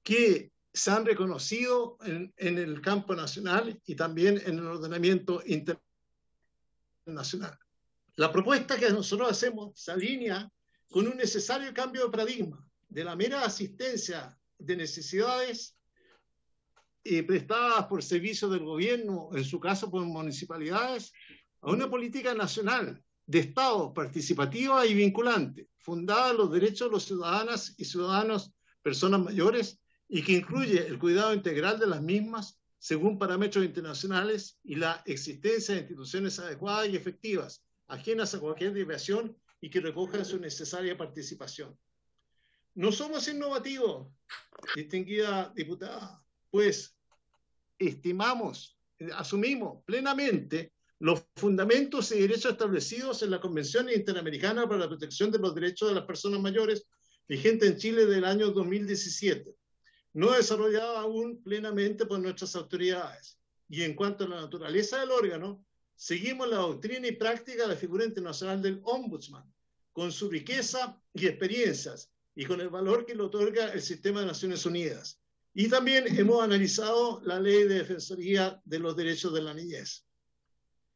que se han reconocido en el campo nacional y también en el ordenamiento internacional. La propuesta que nosotros hacemos se alinea con un necesario cambio de paradigma de la mera asistencia de necesidades prestadas por servicios del gobierno, en su caso por municipalidades, a una política nacional de Estado participativa y vinculante, fundada en los derechos de los ciudadanas y ciudadanos, personas mayores, y que incluye el cuidado integral de las mismas según parámetros internacionales y la existencia de instituciones adecuadas y efectivas, ajenas a cualquier desviación y que recojan su necesaria participación. No somos innovativos, distinguida diputada, pues asumimos plenamente los fundamentos y derechos establecidos en la Convención Interamericana para la Protección de los Derechos de las Personas Mayores, vigente en Chile del año 2017. No desarrollada aún plenamente por nuestras autoridades. Y en cuanto a la naturaleza del órgano, seguimos la doctrina y práctica de la figura internacional del Ombudsman, con su riqueza y experiencias, y con el valor que le otorga el sistema de Naciones Unidas. Y también hemos analizado la Ley de Defensoría de los Derechos de la Niñez.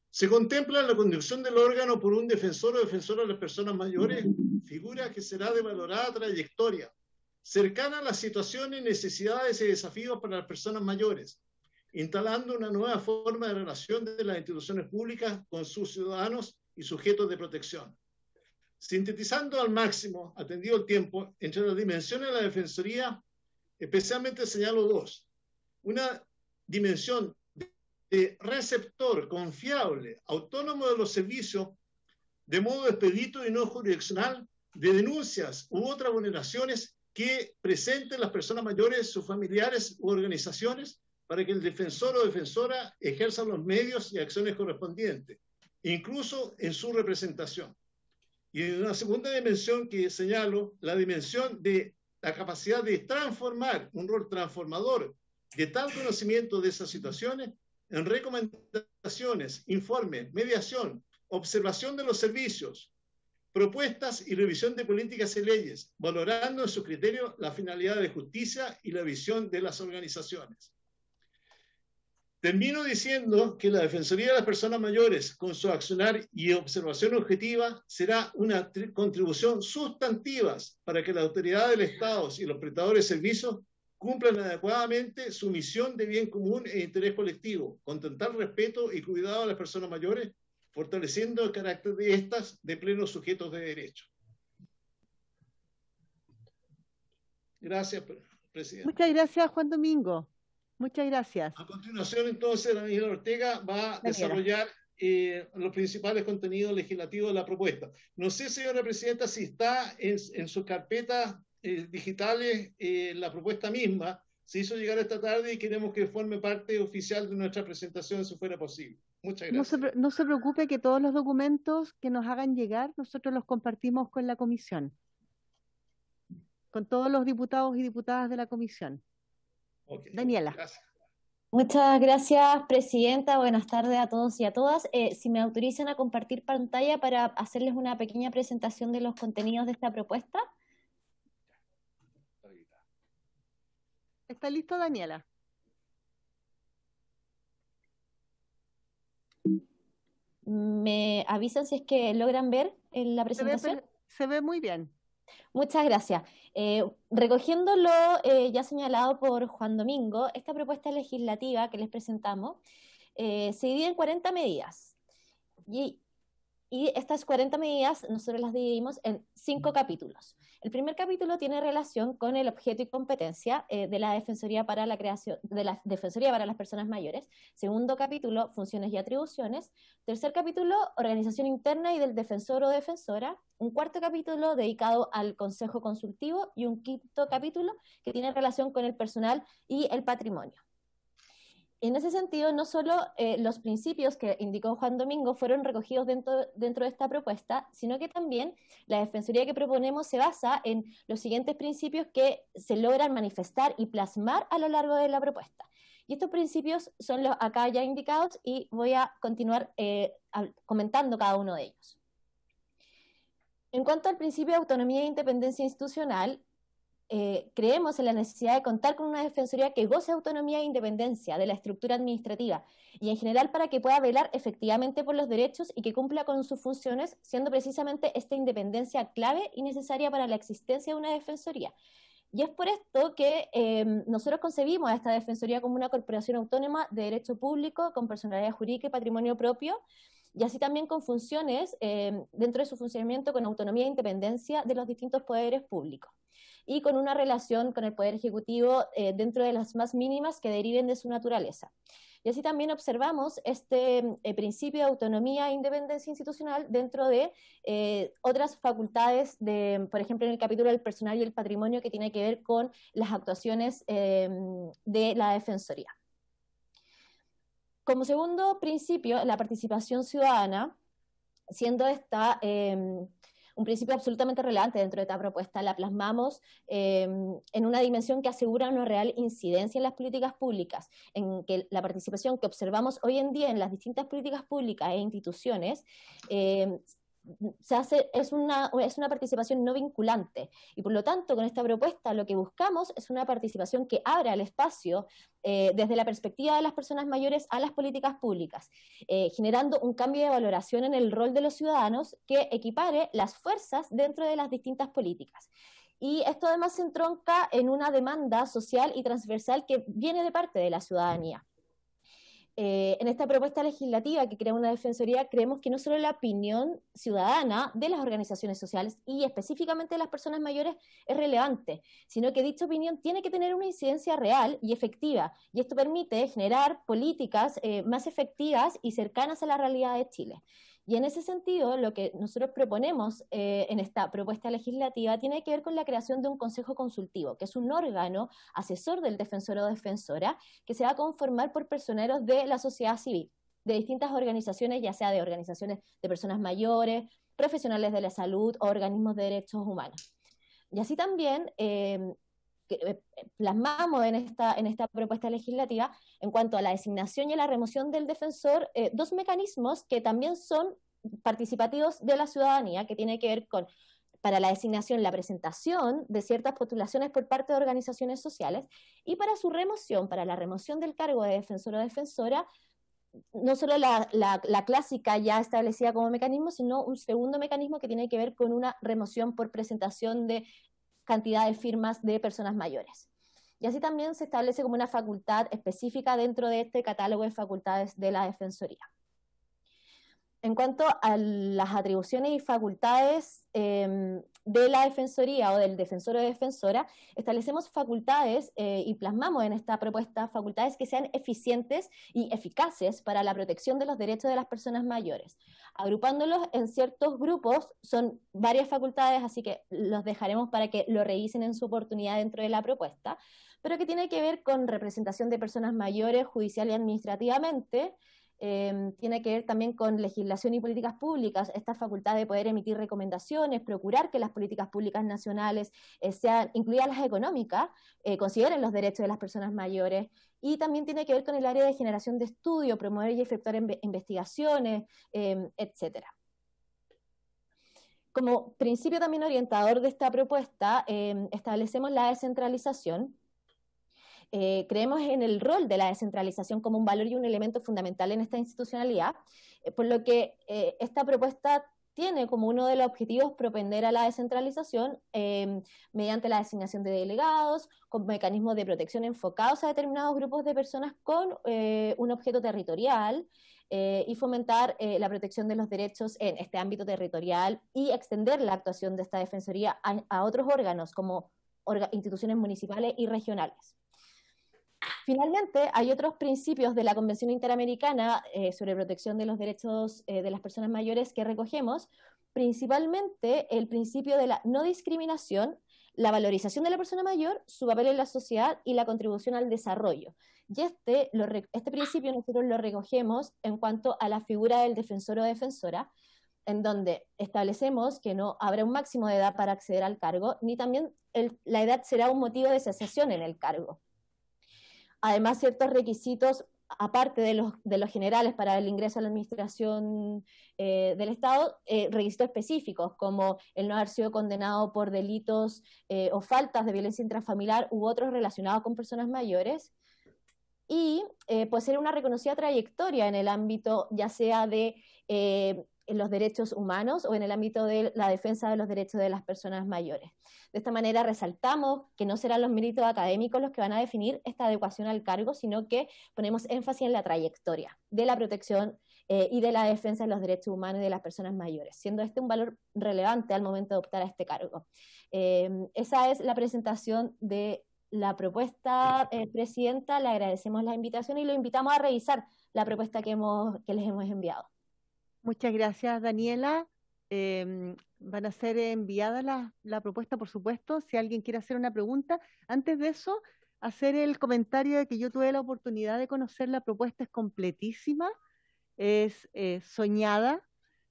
Se contempla la conducción del órgano por un defensor o defensora de las personas mayores, figura que será de valorada trayectoria, cercana a las situaciones, necesidades y desafíos para las personas mayores, instalando una nueva forma de relación de las instituciones públicas con sus ciudadanos y sujetos de protección. Sintetizando al máximo, atendido el tiempo, entre las dimensiones de la Defensoría, especialmente señalo dos. Una dimensión de receptor confiable, autónomo de los servicios, de modo expedito y no jurisdiccional, de denuncias u otras vulneraciones que presenten las personas mayores, sus familiares u organizaciones, para que el defensor o defensora ejerza los medios y acciones correspondientes, incluso en su representación. Y en una segunda dimensión que señalo, la dimensión de la capacidad de transformar, un rol transformador de tal conocimiento de esas situaciones en recomendaciones, informes, mediación, observación de los servicios, propuestas y revisión de políticas y leyes, valorando en su criterio la finalidad de justicia y la visión de las organizaciones. Termino diciendo que la Defensoría de las Personas Mayores, con su accionar y observación objetiva, será una contribución sustantiva para que las autoridades del Estado y los prestadores de servicios cumplan adecuadamente su misión de bien común e interés colectivo, con total respeto y cuidado a las personas mayores, fortaleciendo el carácter de estas de plenos sujetos de derecho. Gracias, presidente. Muchas gracias, Juan Domingo. Muchas gracias. A continuación, entonces, Daniela Ortega va a desarrollar los principales contenidos legislativos de la propuesta. No sé, señora presidenta, si está en sus carpetas digitales la propuesta misma. Se hizo llegar esta tarde y queremos que forme parte oficial de nuestra presentación si fuera posible. Muchas gracias. No se preocupe que todos los documentos que nos hagan llegar, nosotros los compartimos con la comisión, con todos los diputados y diputadas de la comisión. Okay. Daniela. Gracias. Muchas gracias, Presidenta. Buenas tardes a todos y a todas. Si me autorizan a compartir pantalla para hacerles una pequeña presentación de los contenidos de esta propuesta. ¿Está listo, Daniela? ¿Me avisan si es que logran ver en la presentación? Se ve muy bien. Muchas gracias. Recogiendo lo ya señalado por Juan Domingo, esta propuesta legislativa que les presentamos se divide en 40 medidas. Y estas 40 medidas nosotros las dividimos en 5 capítulos. El primer capítulo tiene relación con el objeto y competencia de la Defensoría para la creación de la Defensoría para las Personas Mayores. Segundo capítulo, funciones y atribuciones. Tercer capítulo, organización interna y del defensor o defensora. Un cuarto capítulo dedicado al consejo consultivo y un quinto capítulo que tiene relación con el personal y el patrimonio. En ese sentido, no solo los principios que indicó Juan Domingo fueron recogidos dentro de esta propuesta, sino que también la defensoría que proponemos se basa en los siguientes principios que se logran manifestar y plasmar a lo largo de la propuesta. Y estos principios son los acá ya indicados y voy a continuar comentando cada uno de ellos. En cuanto al principio de autonomía e independencia institucional, creemos en la necesidad de contar con una defensoría que goce de autonomía e independencia de la estructura administrativa y en general para que pueda velar efectivamente por los derechos y que cumpla con sus funciones, siendo precisamente esta independencia clave y necesaria para la existencia de una defensoría. Y es por esto que nosotros concebimos a esta defensoría como una corporación autónoma de derecho público con personalidad jurídica y patrimonio propio, y así también con funciones dentro de su funcionamiento con autonomía e independencia de los distintos poderes públicos, y con una relación con el Poder Ejecutivo dentro de las más mínimas que deriven de su naturaleza. Y así también observamos este principio de autonomía e independencia institucional dentro de otras facultades, por ejemplo, en el capítulo del personal y el patrimonio, que tiene que ver con las actuaciones de la Defensoría. Como segundo principio, la participación ciudadana, siendo esta un principio absolutamente relevante dentro de esta propuesta, la plasmamos en una dimensión que asegura una real incidencia en las políticas públicas, en que la participación que observamos hoy en día en las distintas políticas públicas e instituciones es una participación no vinculante, y por lo tanto con esta propuesta lo que buscamos es una participación que abra el espacio desde la perspectiva de las personas mayores a las políticas públicas, generando un cambio de valoración en el rol de los ciudadanos que equipare las fuerzas dentro de las distintas políticas. Y esto además se entronca en una demanda social y transversal que viene de parte de la ciudadanía. En esta propuesta legislativa que crea una defensoría, creemos que no solo la opinión ciudadana de las organizaciones sociales y específicamente de las personas mayores es relevante, sino que dicha opinión tiene que tener una incidencia real y efectiva, y esto permite generar políticas más efectivas y cercanas a la realidad de Chile. Y en ese sentido, lo que nosotros proponemos en esta propuesta legislativa tiene que ver con la creación de un consejo consultivo, que es un órgano asesor del defensor o defensora, que se va a conformar por personeros de la sociedad civil, de distintas organizaciones, ya sea de organizaciones de personas mayores, profesionales de la salud o organismos de derechos humanos. Y así también plasmamos en esta propuesta legislativa, en cuanto a la designación y a la remoción del defensor, dos mecanismos que también son participativos de la ciudadanía, que tiene que ver con, para la designación, la presentación de ciertas postulaciones por parte de organizaciones sociales, y para su remoción, para la remoción del cargo de defensor o defensora, no solo la clásica ya establecida como mecanismo, sino un segundo mecanismo que tiene que ver con una remoción por presentación de cantidad de firmas de personas mayores. Y así también se establece como una facultad específica dentro de este catálogo de facultades de la Defensoría. En cuanto a las atribuciones y facultades de la Defensoría o del defensor o defensora, establecemos facultades y plasmamos en esta propuesta facultades que sean eficientes y eficaces para la protección de los derechos de las personas mayores. Agrupándolos en ciertos grupos, son varias facultades, así que los dejaremos para que lo revisen en su oportunidad dentro de la propuesta, pero que tiene que ver con representación de personas mayores judicial y administrativamente, tiene que ver también con legislación y políticas públicas, esta facultad de poder emitir recomendaciones, procurar que las políticas públicas nacionales sean, incluidas las económicas, consideren los derechos de las personas mayores, y también tiene que ver con el área de generación de estudio, promover y efectuar investigaciones, etcétera. Como principio también orientador de esta propuesta, establecemos la descentralización. Creemos en el rol de la descentralización como un valor y un elemento fundamental en esta institucionalidad, por lo que esta propuesta tiene como uno de los objetivos propender a la descentralización mediante la designación de delegados, con mecanismos de protección enfocados a determinados grupos de personas con un objeto territorial, y fomentar la protección de los derechos en este ámbito territorial y extender la actuación de esta defensoría a otros órganos como instituciones municipales y regionales. Finalmente, hay otros principios de la Convención Interamericana sobre protección de los derechos de las personas mayores que recogemos, principalmente el principio de la no discriminación, la valorización de la persona mayor, su papel en la sociedad y la contribución al desarrollo. Y este principio nosotros lo recogemos en cuanto a la figura del defensor o defensora, en donde establecemos que no habrá un máximo de edad para acceder al cargo, ni también la edad será un motivo de cesación en el cargo. Además, ciertos requisitos, aparte de los generales para el ingreso a la administración del Estado, requisitos específicos, como el no haber sido condenado por delitos o faltas de violencia intrafamiliar u otros relacionados con personas mayores, y poseer una reconocida trayectoria en el ámbito ya sea de en los derechos humanos o en el ámbito de la defensa de los derechos de las personas mayores. De esta manera resaltamos que no serán los méritos académicos los que van a definir esta adecuación al cargo, sino que ponemos énfasis en la trayectoria de la protección y de la defensa de los derechos humanos de las personas mayores, siendo este un valor relevante al momento de optar a este cargo. Esa es la presentación de la propuesta, Presidenta. Le agradecemos la invitación y lo invitamos a revisar la propuesta que les hemos enviado. Muchas gracias, Daniela. Van a ser enviadas la propuesta, por supuesto, si alguien quiere hacer una pregunta. Antes de eso, hacer el comentario de que yo tuve la oportunidad de conocer la propuesta, es completísima, es soñada,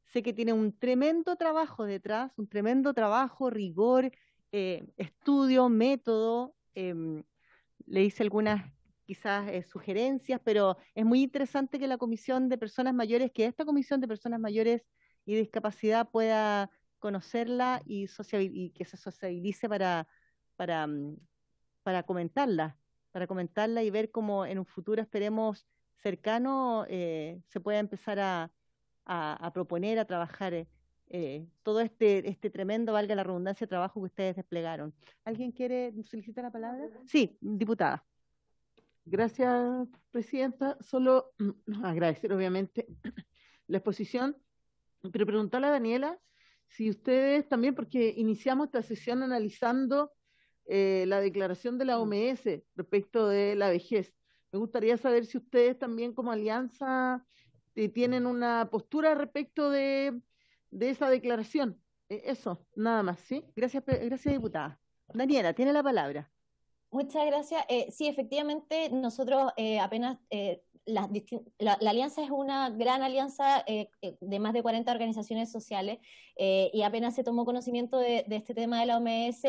sé que tiene un tremendo trabajo detrás, un tremendo trabajo, rigor, estudio, método. Le hice algunas quizás sugerencias, pero es muy interesante que la Comisión de Personas Mayores, que esta Comisión de Personas Mayores y Discapacidad pueda conocerla y que se sociabilice para comentarla y ver cómo en un futuro, esperemos cercano, se pueda empezar a proponer, a trabajar todo este tremendo, valga la redundancia, trabajo que ustedes desplegaron. ¿Alguien quiere solicitar la palabra? Sí, diputada. Gracias, Presidenta. Solo agradecer, obviamente, la exposición, pero preguntarle a Daniela si ustedes también, porque iniciamos esta sesión analizando la declaración de la OMS respecto de la vejez. Me gustaría saber si ustedes también como alianza tienen una postura respecto de esa declaración. Eso, nada más, ¿sí? Gracias, diputada. Daniela, tiene la palabra. Muchas gracias. Sí, efectivamente, nosotros apenas, la alianza es una gran alianza de más de 40 organizaciones sociales y apenas se tomó conocimiento de este tema de la OMS,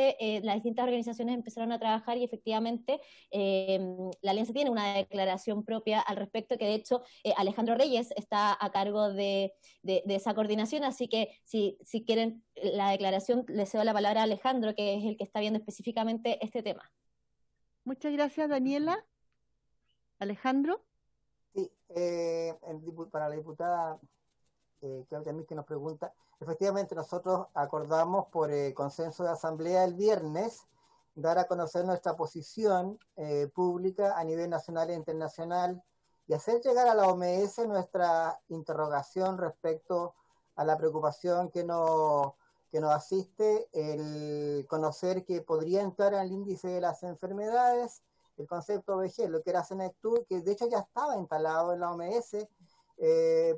las distintas organizaciones empezaron a trabajar y efectivamente la alianza tiene una declaración propia al respecto, que de hecho Alejandro Reyes está a cargo de esa coordinación, así que si quieren la declaración, le cedo la palabra a Alejandro, que es el que está viendo específicamente este tema. Muchas gracias, Daniela. Alejandro. Sí, para la diputada que nos pregunta, efectivamente nosotros acordamos por consenso de asamblea el viernes dar a conocer nuestra posición pública a nivel nacional e internacional y hacer llegar a la OMS nuestra interrogación respecto a la preocupación que nos asiste, el conocer que podría entrar en el índice de las enfermedades el concepto vejez, lo que era Senectur, que de hecho ya estaba instalado en la OMS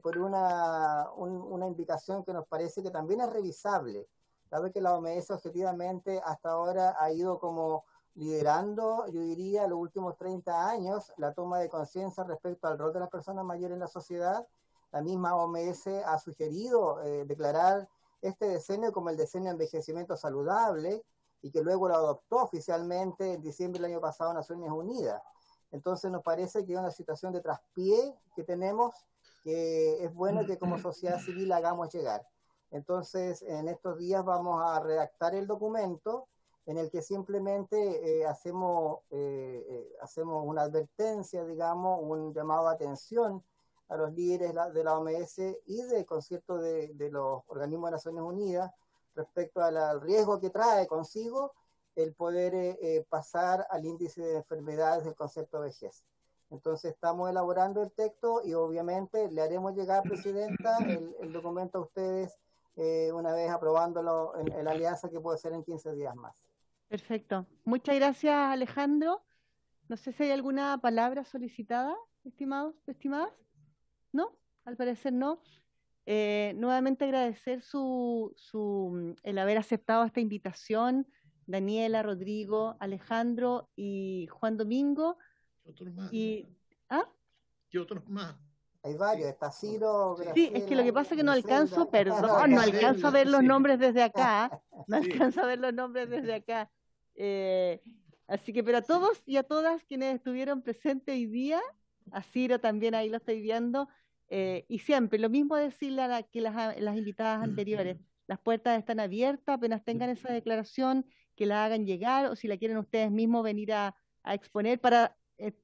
por una indicación que nos parece que también es revisable. Sabe que la OMS objetivamente hasta ahora ha ido como liderando, yo diría, los últimos 30 años, la toma de conciencia respecto al rol de las personas mayores en la sociedad. La misma OMS ha sugerido declarar este decenio como el decenio de envejecimiento saludable, y que luego lo adoptó oficialmente en diciembre del año pasado Naciones Unidas. Entonces nos parece que es una situación de traspié que tenemos, que es bueno que como sociedad civil hagamos llegar. Entonces, en estos días vamos a redactar el documento en el que simplemente hacemos una advertencia, digamos, un llamado de atención a los líderes de la OMS y del concierto de los organismos de Naciones Unidas respecto al riesgo que trae consigo el poder pasar al índice de enfermedades del concepto de vejez. Entonces estamos elaborando el texto y obviamente le haremos llegar, Presidenta, el documento a ustedes una vez aprobándolo en la alianza, que puede ser en 15 días más. Perfecto. Muchas gracias, Alejandro. No sé si hay alguna palabra solicitada, estimados, estimadas. ¿No? Al parecer no. Nuevamente agradecer el haber aceptado esta invitación, Daniela, Rodrigo, Alejandro y Juan Domingo. Otros más. Y otros más. Hay varios, está Ciro, Graciela, sí, es que lo que pasa es que no alcanzo a ver los nombres desde acá. No alcanzo a ver los nombres desde acá. Así que, pero a todos y a todas quienes estuvieron presentes hoy día, a Ciro también ahí lo estoy viendo, y siempre lo mismo decirle que las invitadas anteriores, las puertas están abiertas, apenas tengan esa declaración, que la hagan llegar, o si la quieren ustedes mismos venir a exponer para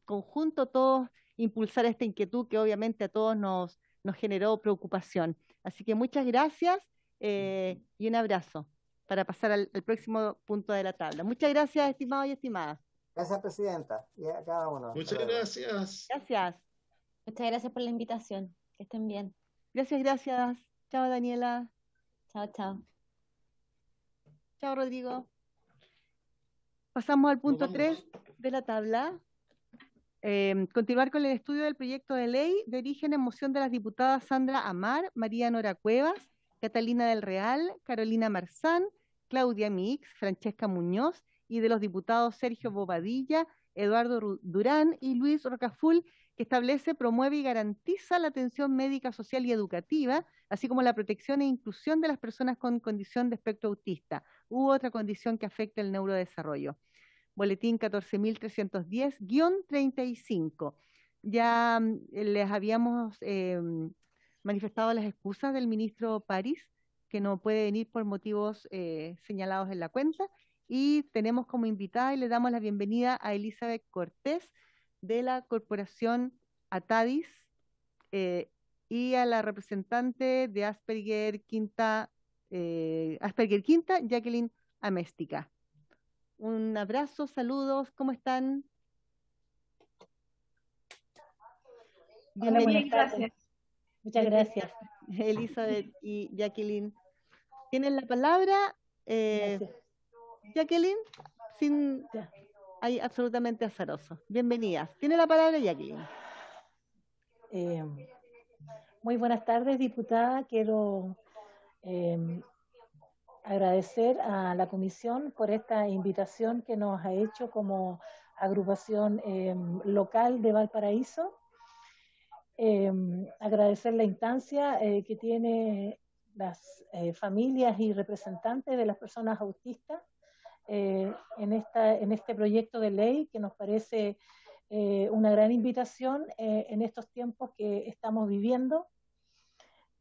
conjunto todos impulsar esta inquietud que obviamente a todos nos generó preocupación. Así que muchas gracias y un abrazo para pasar al próximo punto de la tabla. Muchas gracias, estimados y estimadas. Gracias, Presidenta, y a cada uno. Muchas gracias. Gracias. Muchas gracias por la invitación. Que estén bien. Gracias. Chao, Daniela. Chao, chao. Chao, Rodrigo. Pasamos al punto 3 de la tabla. Continuar con el estudio del proyecto de ley de origen en moción de las diputadas Sandra Amar, María Nora Cuevas, Catalina del Real, Carolina Marzán, Claudia Mix, Francesca Muñoz, y de los diputados Sergio Bobadilla, Eduardo Durán y Luis Rocaful, que establece, promueve y garantiza la atención médica, social y educativa, así como la protección e inclusión de las personas con condición de espectro autista u otra condición que afecte el neurodesarrollo. Boletín 14.310-35. Ya les habíamos manifestado las excusas del ministro París, que no puede venir por motivos señalados en la cuenta, y tenemos como invitada y le damos la bienvenida a Elizabeth Cortés de la Corporación Atadis y a la representante de Asperger Quinta, Jacqueline Améstica. Un abrazo, saludos, ¿cómo están? Hola, buenas tardes. Muchas gracias. Elizabeth y Jacqueline. ¿Tienen la palabra? Jacqueline, hay absolutamente azaroso. Bienvenidas. Tiene la palabra Jacqueline. Muy buenas tardes, diputada. Quiero agradecer a la comisión por esta invitación que nos ha hecho como agrupación local de Valparaíso. Agradecer la instancia que tiene las familias y representantes de las personas autistas en este proyecto de ley, que nos parece una gran invitación en estos tiempos que estamos viviendo.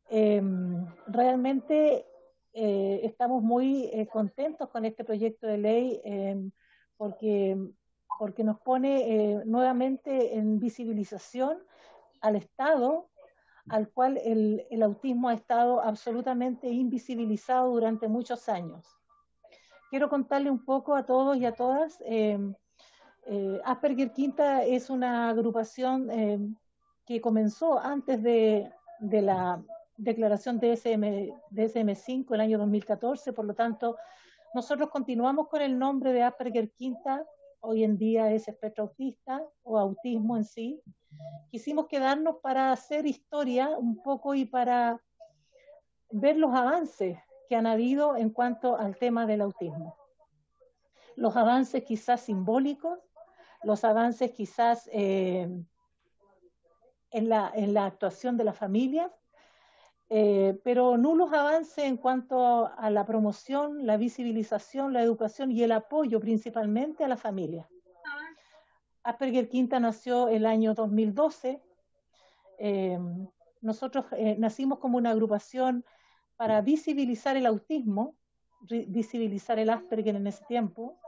Realmente estamos muy contentos con este proyecto de ley porque nos pone nuevamente en visibilización al Estado, al cual el autismo ha estado absolutamente invisibilizado durante muchos años. Quiero contarle un poco a todos y a todas. Asperger Quinta es una agrupación que comenzó antes de la declaración de DSM-5 el año 2014, por lo tanto, nosotros continuamos con el nombre de Asperger Quinta, hoy en día es espectro autista o autismo en sí. Quisimos quedarnos para hacer historia un poco y para ver los avances que han habido en cuanto al tema del autismo. los avances quizás simbólicos, los avances quizás en la actuación de la familia, pero nulos avances en cuanto a la promoción, la visibilización, la educación y el apoyo principalmente a la familia. Asperger Quinta nació el año 2012. Nosotros nacimos como una agrupación para visibilizar el autismo, visibilizar el Asperger en ese tiempo,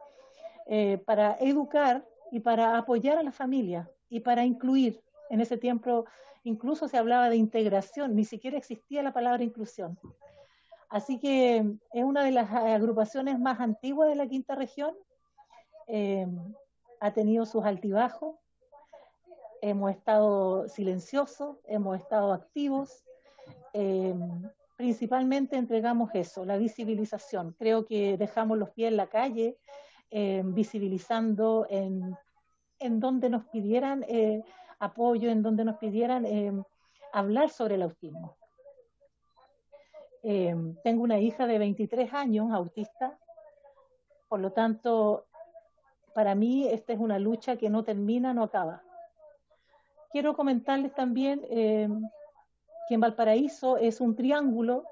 para educar y para apoyar a la familia y para incluir. En ese tiempo incluso se hablaba de integración, ni siquiera existía la palabra inclusión. Así que es una de las agrupaciones más antiguas de la Quinta Región. Ha tenido sus altibajos, hemos estado silenciosos, hemos estado activos, principalmente entregamos eso, la visibilización. Creo que dejamos los pies en la calle, visibilizando en donde nos pidieran apoyo, en donde nos pidieran hablar sobre el autismo. Tengo una hija de 23 años, autista, por lo tanto, para mí esta es una lucha que no termina, no acaba. Quiero comentarles también que en Valparaíso es un triángulo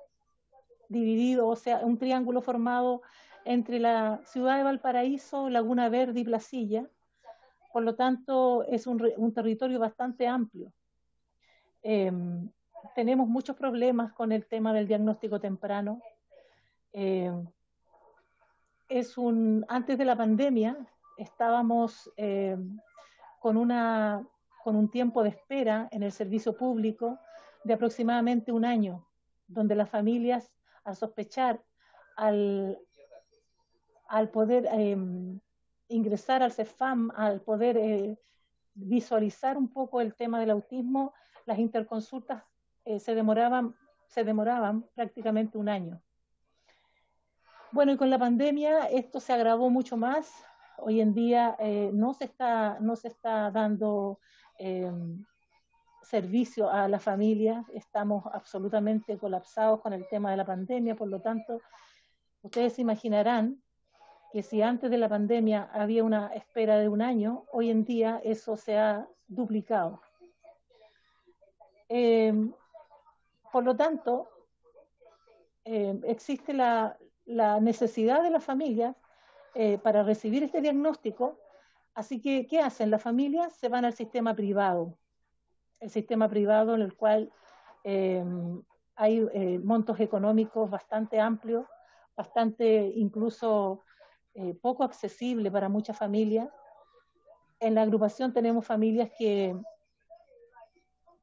dividido, o sea, un triángulo formado entre la ciudad de Valparaíso, Laguna Verde y Placilla. Por lo tanto, es un territorio bastante amplio. Tenemos muchos problemas con el tema del diagnóstico temprano. Antes de la pandemia estábamos con un tiempo de espera en el servicio público de aproximadamente un año, donde las familias, al sospechar, al poder ingresar al CEFAM, al poder visualizar un poco el tema del autismo, las interconsultas se demoraban prácticamente un año. Bueno, y con la pandemia esto se agravó mucho más. Hoy en día no se está dando servicio a la familia, estamos absolutamente colapsados con el tema de la pandemia, por lo tanto, ustedes se imaginarán que si antes de la pandemia había una espera de un año, hoy en día eso se ha duplicado. Por lo tanto, existe la necesidad de las familias para recibir este diagnóstico, así que, ¿qué hacen? Las familias se van al sistema privado, el sistema privado en el cual hay montos económicos bastante amplios, bastante incluso poco accesible para muchas familias. En la agrupación tenemos familias que,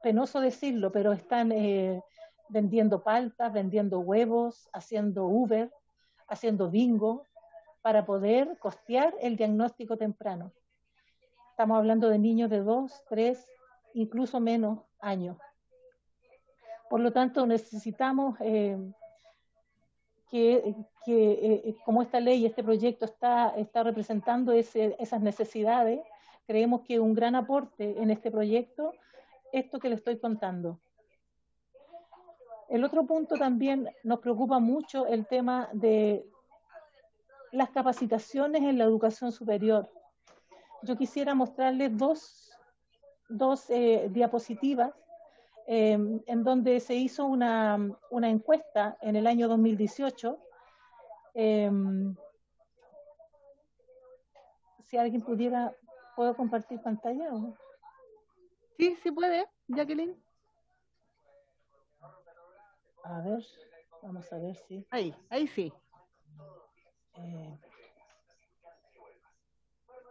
penoso decirlo, pero están vendiendo paltas, vendiendo huevos, haciendo Uber, haciendo bingo, para poder costear el diagnóstico temprano. Estamos hablando de niños de 2, 3, incluso menos años. Por lo tanto, necesitamos como esta ley, este proyecto está representando esas necesidades, creemos que un gran aporte en este proyecto, esto que le estoy contando. El otro punto también nos preocupa mucho el tema de las capacitaciones en la educación superior. Yo quisiera mostrarles dos diapositivas en donde se hizo una encuesta en el año 2018. Si alguien pudiera, ¿puedo compartir pantalla? ¿O? Sí, sí puede, Jacqueline. A ver, vamos a ver si... Ahí sí.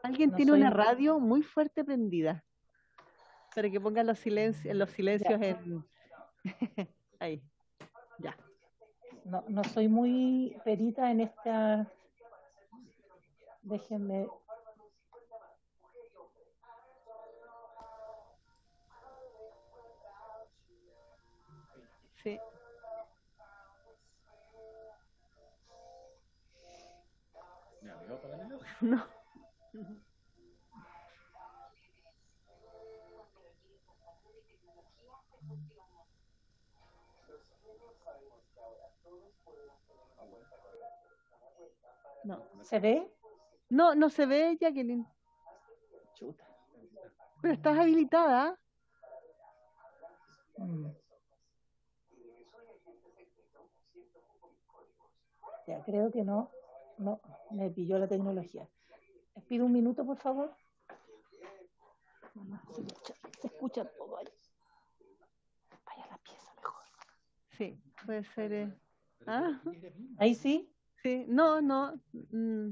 Alguien tiene una radio muy fuerte prendida. Para que pongan los silencios en... Ahí, ya. No soy muy perita en esta... Déjenme... Sí. No. No. ¿Se ve? No, no se ve, Jacqueline. Chuta. Pero estás habilitada. Ya, creo que no, me pilló la tecnología. Les pido un minuto, por favor. Mamá, se escucha todo ahí. Vaya a la pieza mejor. Sí, puede ser. ¿Ah? ¿Ahí sí? Sí, no,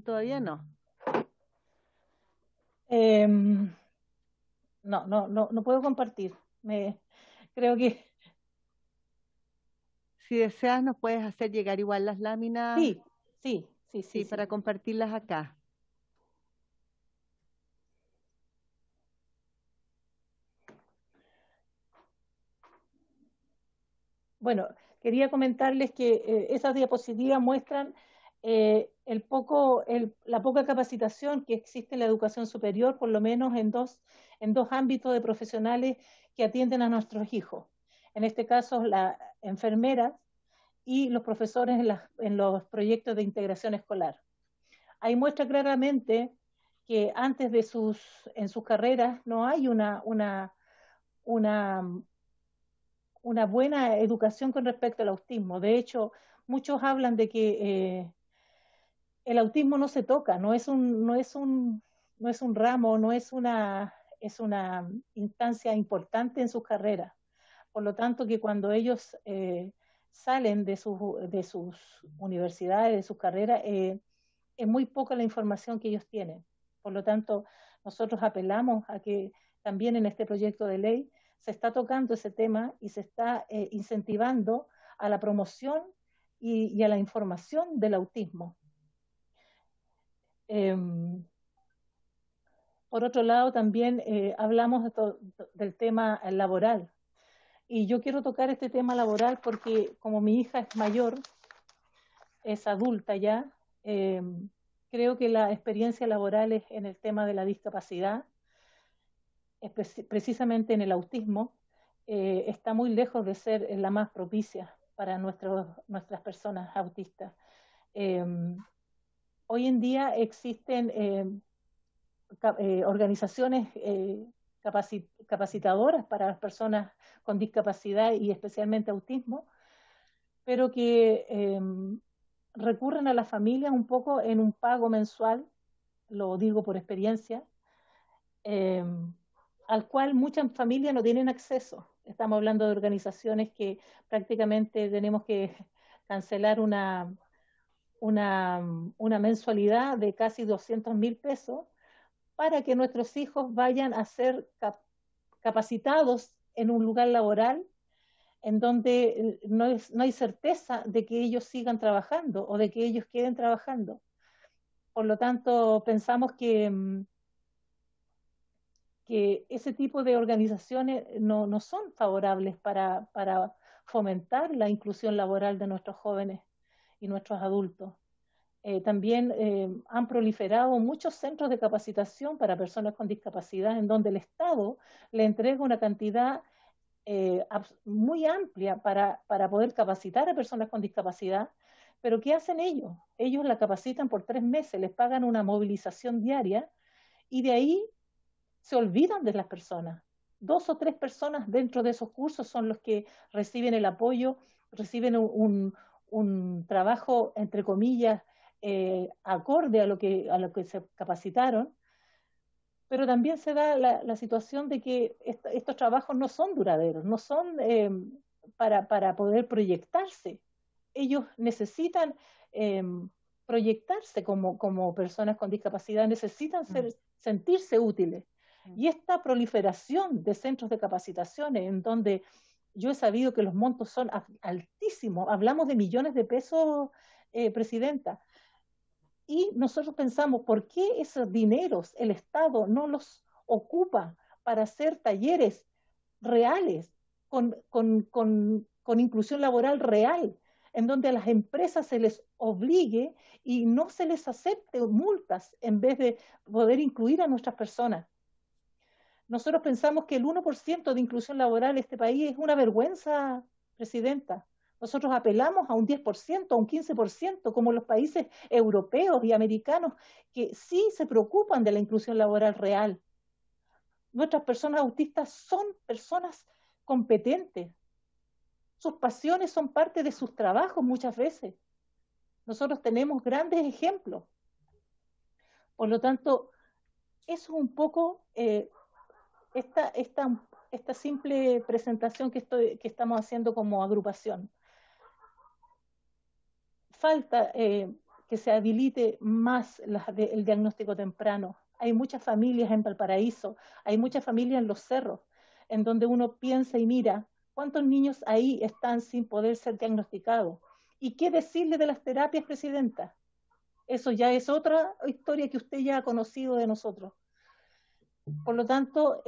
todavía no. No puedo compartir. Creo que... Si deseas, nos puedes hacer llegar igual las láminas. Sí, para compartirlas acá. Bueno, quería comentarles que esas diapositivas muestran la poca capacitación que existe en la educación superior, por lo menos en dos ámbitos de profesionales que atienden a nuestros hijos. En este caso, las enfermeras y los profesores en los proyectos de integración escolar. Ahí muestra claramente que antes en sus carreras no hay una buena educación con respecto al autismo. De hecho, muchos hablan de que el autismo no se toca, no es un ramo, no es una instancia importante en sus carreras. Por lo tanto, que cuando ellos salen de sus universidades, de sus carreras, es muy poca la información que ellos tienen. Por lo tanto, nosotros apelamos a que también en este proyecto de ley se está tocando ese tema y se está incentivando a la promoción y a la información del autismo. Por otro lado, también hablamos del tema laboral. Y yo quiero tocar este tema laboral porque como mi hija es mayor, es adulta ya, creo que la experiencia laboral en el tema de la discapacidad, precisamente en el autismo, está muy lejos de ser la más propicia para nuestras personas autistas. Hoy en día existen organizaciones capacitadoras para las personas con discapacidad y especialmente autismo, pero que recurren a las familias un poco en un pago mensual, lo digo por experiencia, al cual muchas familias no tienen acceso. Estamos hablando de organizaciones que prácticamente tenemos que cancelar una mensualidad de casi 200.000 pesos para que nuestros hijos vayan a ser capacitados en un lugar laboral en donde no hay certeza de que ellos sigan trabajando o de que ellos queden trabajando. Por lo tanto, pensamos que ese tipo de organizaciones no son favorables para fomentar la inclusión laboral de nuestros jóvenes y nuestros adultos. También han proliferado muchos centros de capacitación para personas con discapacidad en donde el Estado le entrega una cantidad muy amplia para poder capacitar a personas con discapacidad, pero ¿qué hacen ellos? Ellos la capacitan por 3 meses, les pagan una movilización diaria y de ahí se olvidan de las personas. 2 o 3 personas dentro de esos cursos son los que reciben el apoyo, reciben un trabajo, entre comillas, acorde a lo que se capacitaron, pero también se da la situación de que estos trabajos no son duraderos, no son para poder proyectarse. Ellos necesitan proyectarse como personas con discapacidad, necesitan sentirse útiles. Y esta proliferación de centros de capacitaciones en donde yo he sabido que los montos son altísimos, hablamos de millones de pesos, Presidenta, y nosotros pensamos, ¿por qué esos dineros el Estado no los ocupa para hacer talleres reales, con inclusión laboral real, en donde a las empresas se les obligue y no se les acepte multas en vez de poder incluir a nuestras personas? Nosotros pensamos que el 1% de inclusión laboral en este país es una vergüenza, Presidenta, Nosotros apelamos a un 10%, a un 15%, como los países europeos y americanos, que sí se preocupan de la inclusión laboral real. Nuestras personas autistas son personas competentes. Sus pasiones son parte de sus trabajos muchas veces. Nosotros tenemos grandes ejemplos. Por lo tanto, eso es un poco esta simple presentación que estamos haciendo como agrupación. Falta que se habilite más el diagnóstico temprano. Hay muchas familias en Valparaíso, hay muchas familias en los cerros, en donde uno piensa y mira cuántos niños ahí están sin poder ser diagnosticados. ¿Y qué decirle de las terapias, Presidenta? Eso ya es otra historia que usted ya ha conocido de nosotros. Por lo tanto,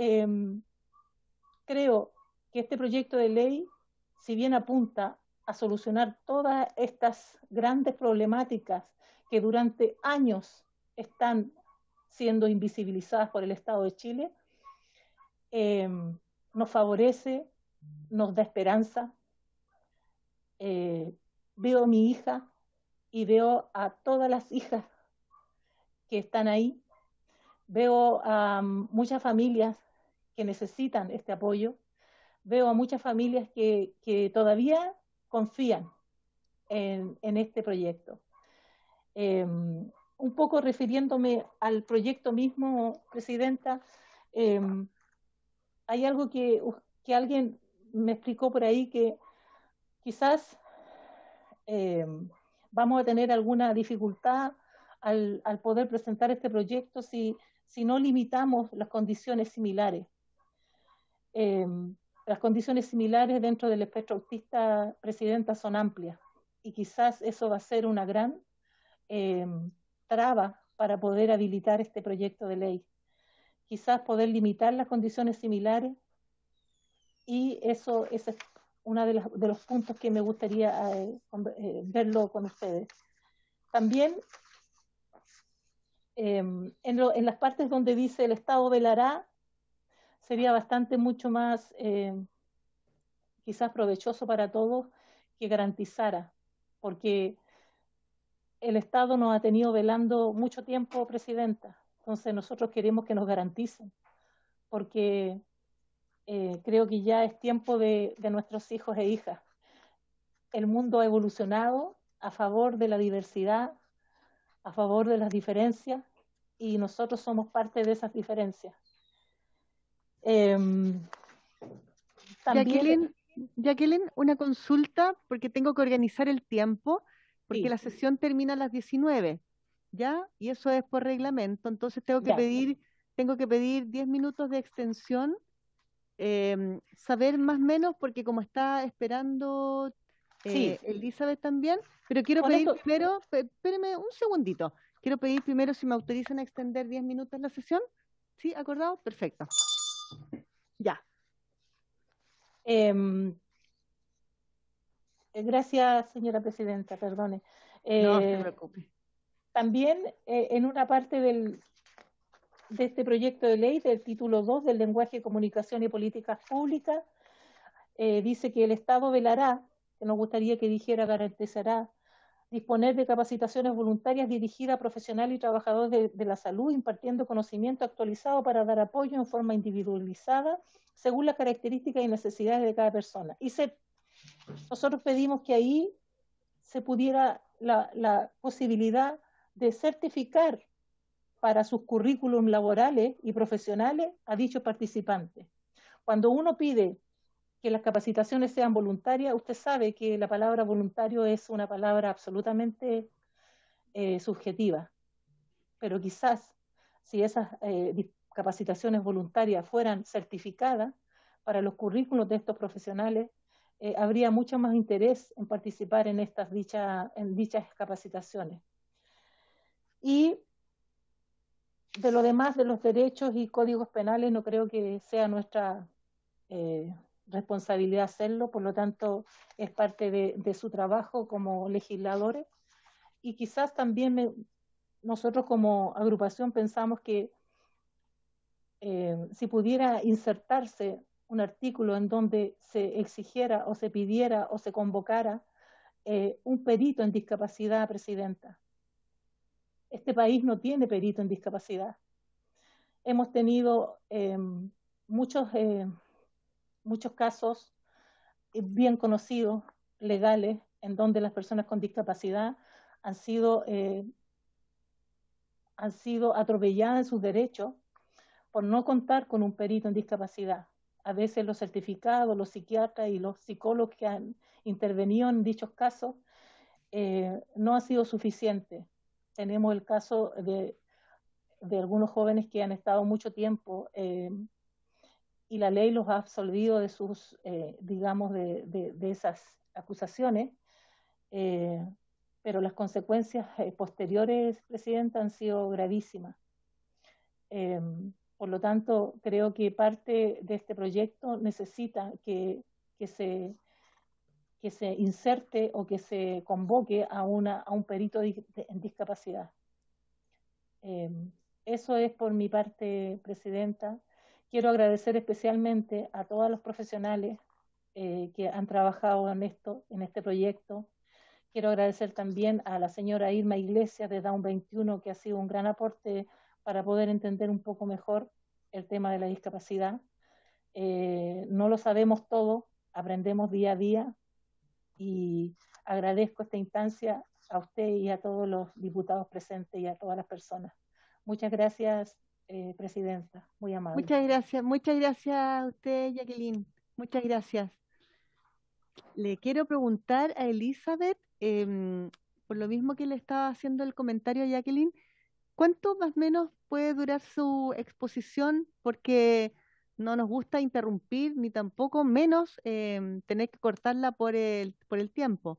creo que este proyecto de ley, si bien apunta a solucionar todas estas grandes problemáticas que durante años están siendo invisibilizadas por el Estado de Chile, nos favorece, nos da esperanza. Veo a mi hija y veo a todas las hijas que están ahí. Veo a muchas familias que necesitan este apoyo. Veo a muchas familias que todavía confían en este proyecto. Un poco refiriéndome al proyecto mismo, Presidenta, hay algo que alguien me explicó por ahí, que quizás vamos a tener alguna dificultad al poder presentar este proyecto si no limitamos las condiciones similares. Las condiciones similares dentro del espectro autista, Presidenta, son amplias, y quizás eso va a ser una gran traba para poder habilitar este proyecto de ley. Quizás poder limitar las condiciones similares, y ese es uno de los puntos que me gustaría verlo con ustedes. También en las partes donde dice el Estado velará, sería mucho más quizás provechoso para todos que garantizara, porque el Estado nos ha tenido velando mucho tiempo, Presidenta. Entonces nosotros queremos que nos garanticen, porque creo que ya es tiempo de nuestros hijos e hijas. El mundo ha evolucionado a favor de la diversidad, a favor de las diferencias, y nosotros somos parte de esas diferencias. También... Jacqueline, una consulta, porque tengo que organizar el tiempo, porque sí, la sesión termina a las 19, ¿ya? Y eso es por reglamento, entonces tengo que pedir 10 minutos de extensión, saber más o menos, porque como está esperando Elizabeth también, pero quiero pedir primero, espéreme un segundito, quiero pedir primero si me autorizan a extender 10 minutos la sesión. ¿Sí? ¿Acordado? Perfecto. Ya. Gracias, señora Presidenta, perdone. No se preocupe. También en una parte de este proyecto de ley, del título 2 del lenguaje, comunicación y políticas públicas, dice que el Estado velará, que nos gustaría que dijera garantizará, disponer de capacitaciones voluntarias dirigidas a profesionales y trabajadores de la salud, impartiendo conocimiento actualizado para dar apoyo en forma individualizada según las características y necesidades de cada persona. Y nosotros pedimos que ahí se pudiera la posibilidad de certificar para sus currículum laborales y profesionales a dichos participantes. Cuando uno pide que las capacitaciones sean voluntarias, usted sabe que la palabra voluntario es una palabra absolutamente subjetiva, pero quizás si esas capacitaciones voluntarias fueran certificadas para los currículos de estos profesionales, habría mucho más interés en participar en dichas capacitaciones. Y de lo demás, de los derechos y códigos penales, no creo que sea nuestra responsabilidad hacerlo, por lo tanto es parte de su trabajo como legisladores. Y quizás también nosotros como agrupación pensamos que si pudiera insertarse un artículo en donde se exigiera o se pidiera o se convocara un perito en discapacidad, Presidenta. Este país no tiene perito en discapacidad. Hemos tenido muchos casos bien conocidos, legales, en donde las personas con discapacidad han sido atropelladas en sus derechos por no contar con un perito en discapacidad. A veces los certificados, los psiquiatras y los psicólogos que han intervenido en dichos casos no ha sido suficiente. Tenemos el caso de algunos jóvenes que han estado mucho tiempo y la ley los ha absolvido de sus, digamos, de esas acusaciones, pero las consecuencias posteriores, Presidenta, han sido gravísimas. Por lo tanto, creo que parte de este proyecto necesita que se inserte o que se convoque a un perito en discapacidad. Eso es por mi parte, Presidenta. Quiero agradecer especialmente a todos los profesionales que han trabajado en este proyecto. Quiero agradecer también a la señora Irma Iglesias de Down 21, que ha sido un gran aporte para poder entender un poco mejor el tema de la discapacidad. No lo sabemos todo, aprendemos día a día, y agradezco esta instancia a usted y a todos los diputados presentes y a todas las personas. Muchas gracias, Presidenta, muy amable. Muchas gracias a usted, Jacqueline, muchas gracias. Le quiero preguntar a Elizabeth, por lo mismo que le estaba haciendo el comentario a Jacqueline, ¿cuánto más o menos puede durar su exposición? Porque no nos gusta interrumpir, ni tampoco menos tener que cortarla por el tiempo.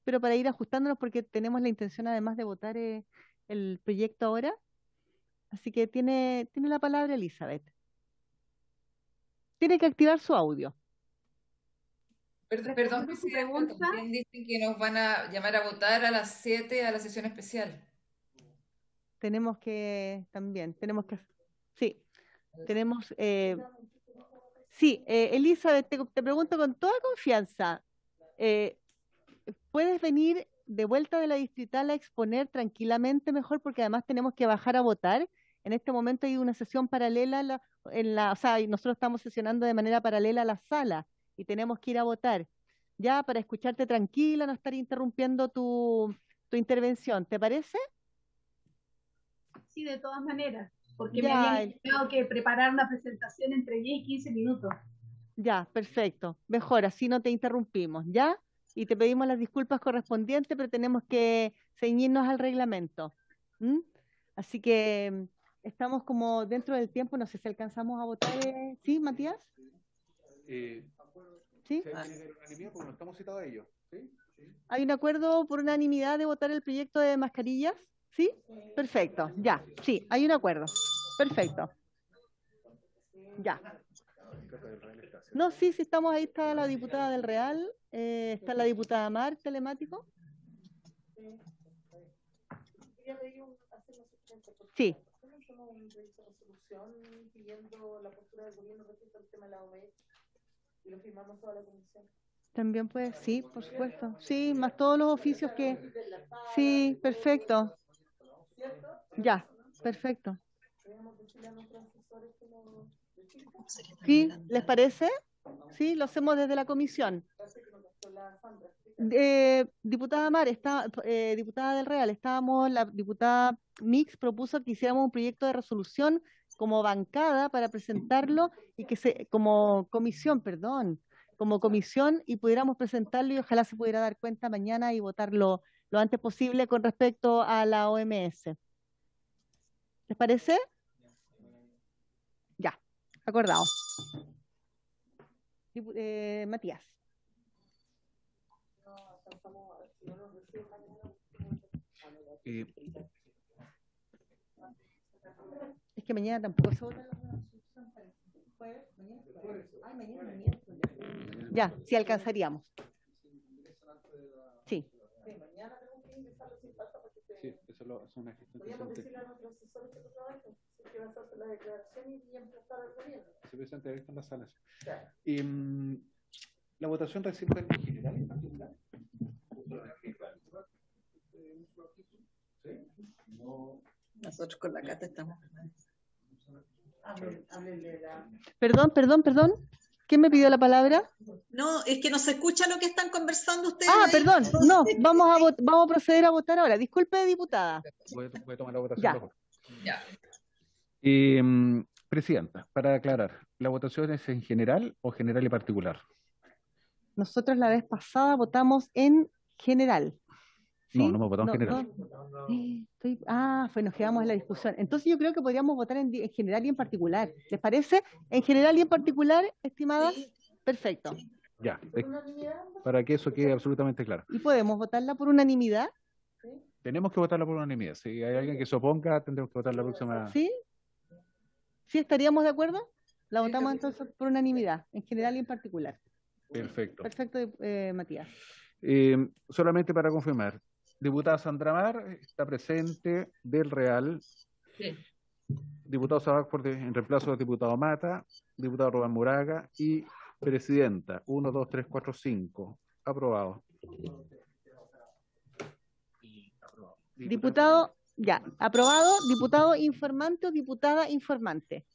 Pero para ir ajustándonos, porque tenemos la intención además de votar el proyecto ahora. Así que tiene la palabra Elizabeth. Tiene que activar su audio. Perdón, Presidenta, también dicen que nos van a llamar a votar a las 7 a la sesión especial. Sí, Elizabeth, te pregunto con toda confianza, ¿puedes venir de vuelta de la distrital a exponer tranquilamente mejor? Porque además tenemos que bajar a votar. En este momento hay una sesión paralela o sea, nosotros estamos sesionando de manera paralela a la sala y tenemos que ir a votar. Ya, para escucharte tranquila, no estar interrumpiendo tu intervención, ¿te parece? Sí, de todas maneras, porque Ya, me habían tenido que preparar una presentación entre 10 y 15 minutos. Ya, perfecto. Mejor, así no te interrumpimos, ¿ya? Y te pedimos las disculpas correspondientes, pero tenemos que ceñirnos al reglamento. Así que estamos como dentro del tiempo, no sé si alcanzamos a votar. ¿Sí, Matías? ¿Sí? Porque no estamos citados a ellos. ¿Sí? ¿Hay un acuerdo por unanimidad de votar el proyecto de mascarillas? ¿Sí? Perfecto, ya, sí, hay un acuerdo. Perfecto. Ya. No, sí, estamos ahí, está la diputada del Real, está la diputada Mar, telemático. Sí. También puede, sí, por supuesto. Sí, más todos los oficios que... Sí, perfecto. Ya, perfecto. ¿Sí? ¿Les parece? Sí, lo hacemos desde la comisión. Diputada Mar, diputada del Real, la diputada Mix propuso que hiciéramos un proyecto de resolución como bancada para presentarlo y como comisión, y pudiéramos presentarlo y ojalá se pudiera dar cuenta mañana y votarlo lo antes posible con respecto a la OMS. ¿Les parece? Ya, acordado. Matías. Es que mañana tampoco se vota ya, sí alcanzaríamos. Sí. Sí, Eso es una gestión que Podríamos decirle a nuestros asesores de trabajo que va a hacer la declaración y emplazar al gobierno. Se presenta ahí en las salas. Claro. La votación recién fue en general y en particular. Nosotros con la Cata estamos. Perdón. ¿Quién me pidió la palabra? No, es que no se escucha lo que están conversando ustedes. Ah, ahí. perdón. No, vamos a proceder a votar ahora. Disculpe, diputada. Voy a tomar la votación. Ya. Mejor. Ya. Presidenta, para aclarar, ¿la votación es en general o general y particular? Nosotros la vez pasada votamos en general. ¿Sí? No hemos votado en general. Nos quedamos en la discusión. Entonces yo creo que podríamos votar en general y en particular. ¿Les parece? En general y en particular, estimadas. Sí. Perfecto. Ya, para que eso quede absolutamente claro. ¿Y podemos votarla por unanimidad? Tenemos que votarla por unanimidad. Si hay alguien que se oponga, tendremos que votar la próxima. ¿Sí? ¿Sí estaríamos de acuerdo? La votamos entonces por unanimidad, en general y en particular. Perfecto. Perfecto, Matías. Solamente para confirmar, diputada Sandra Mar está presente, del Real. Sí. Diputado Sabac en reemplazo del diputado Mata, diputado Rubén Moraga y presidenta. 1, 2, 3, 4, 5. Aprobado. Diputado, ya, aprobado. Diputado informante o diputada informante.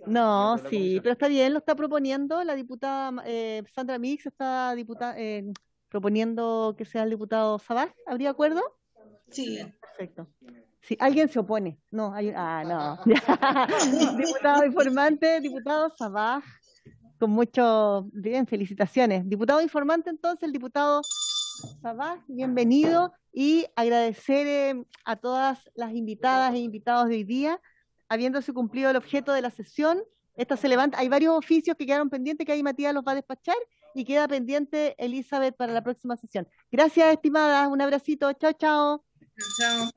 No, sí, pero está bien, lo está proponiendo la diputada Sandra Mix, está proponiendo que sea el diputado Sabac. ¿Habría acuerdo? Sí. Perfecto. Si alguien se opone, no, no. Diputado informante, diputado Sabac, con mucho bien, felicitaciones. Diputado informante, entonces, el diputado Sabac, bienvenido, y agradecer a todas las invitadas e invitados de hoy día, habiéndose cumplido el objeto de la sesión. Esta se levanta, hay varios oficios que quedaron pendientes, que ahí Matías los va a despachar, y queda pendiente Elizabeth para la próxima sesión. Gracias, estimadas, un abracito, chao, chao. Chao.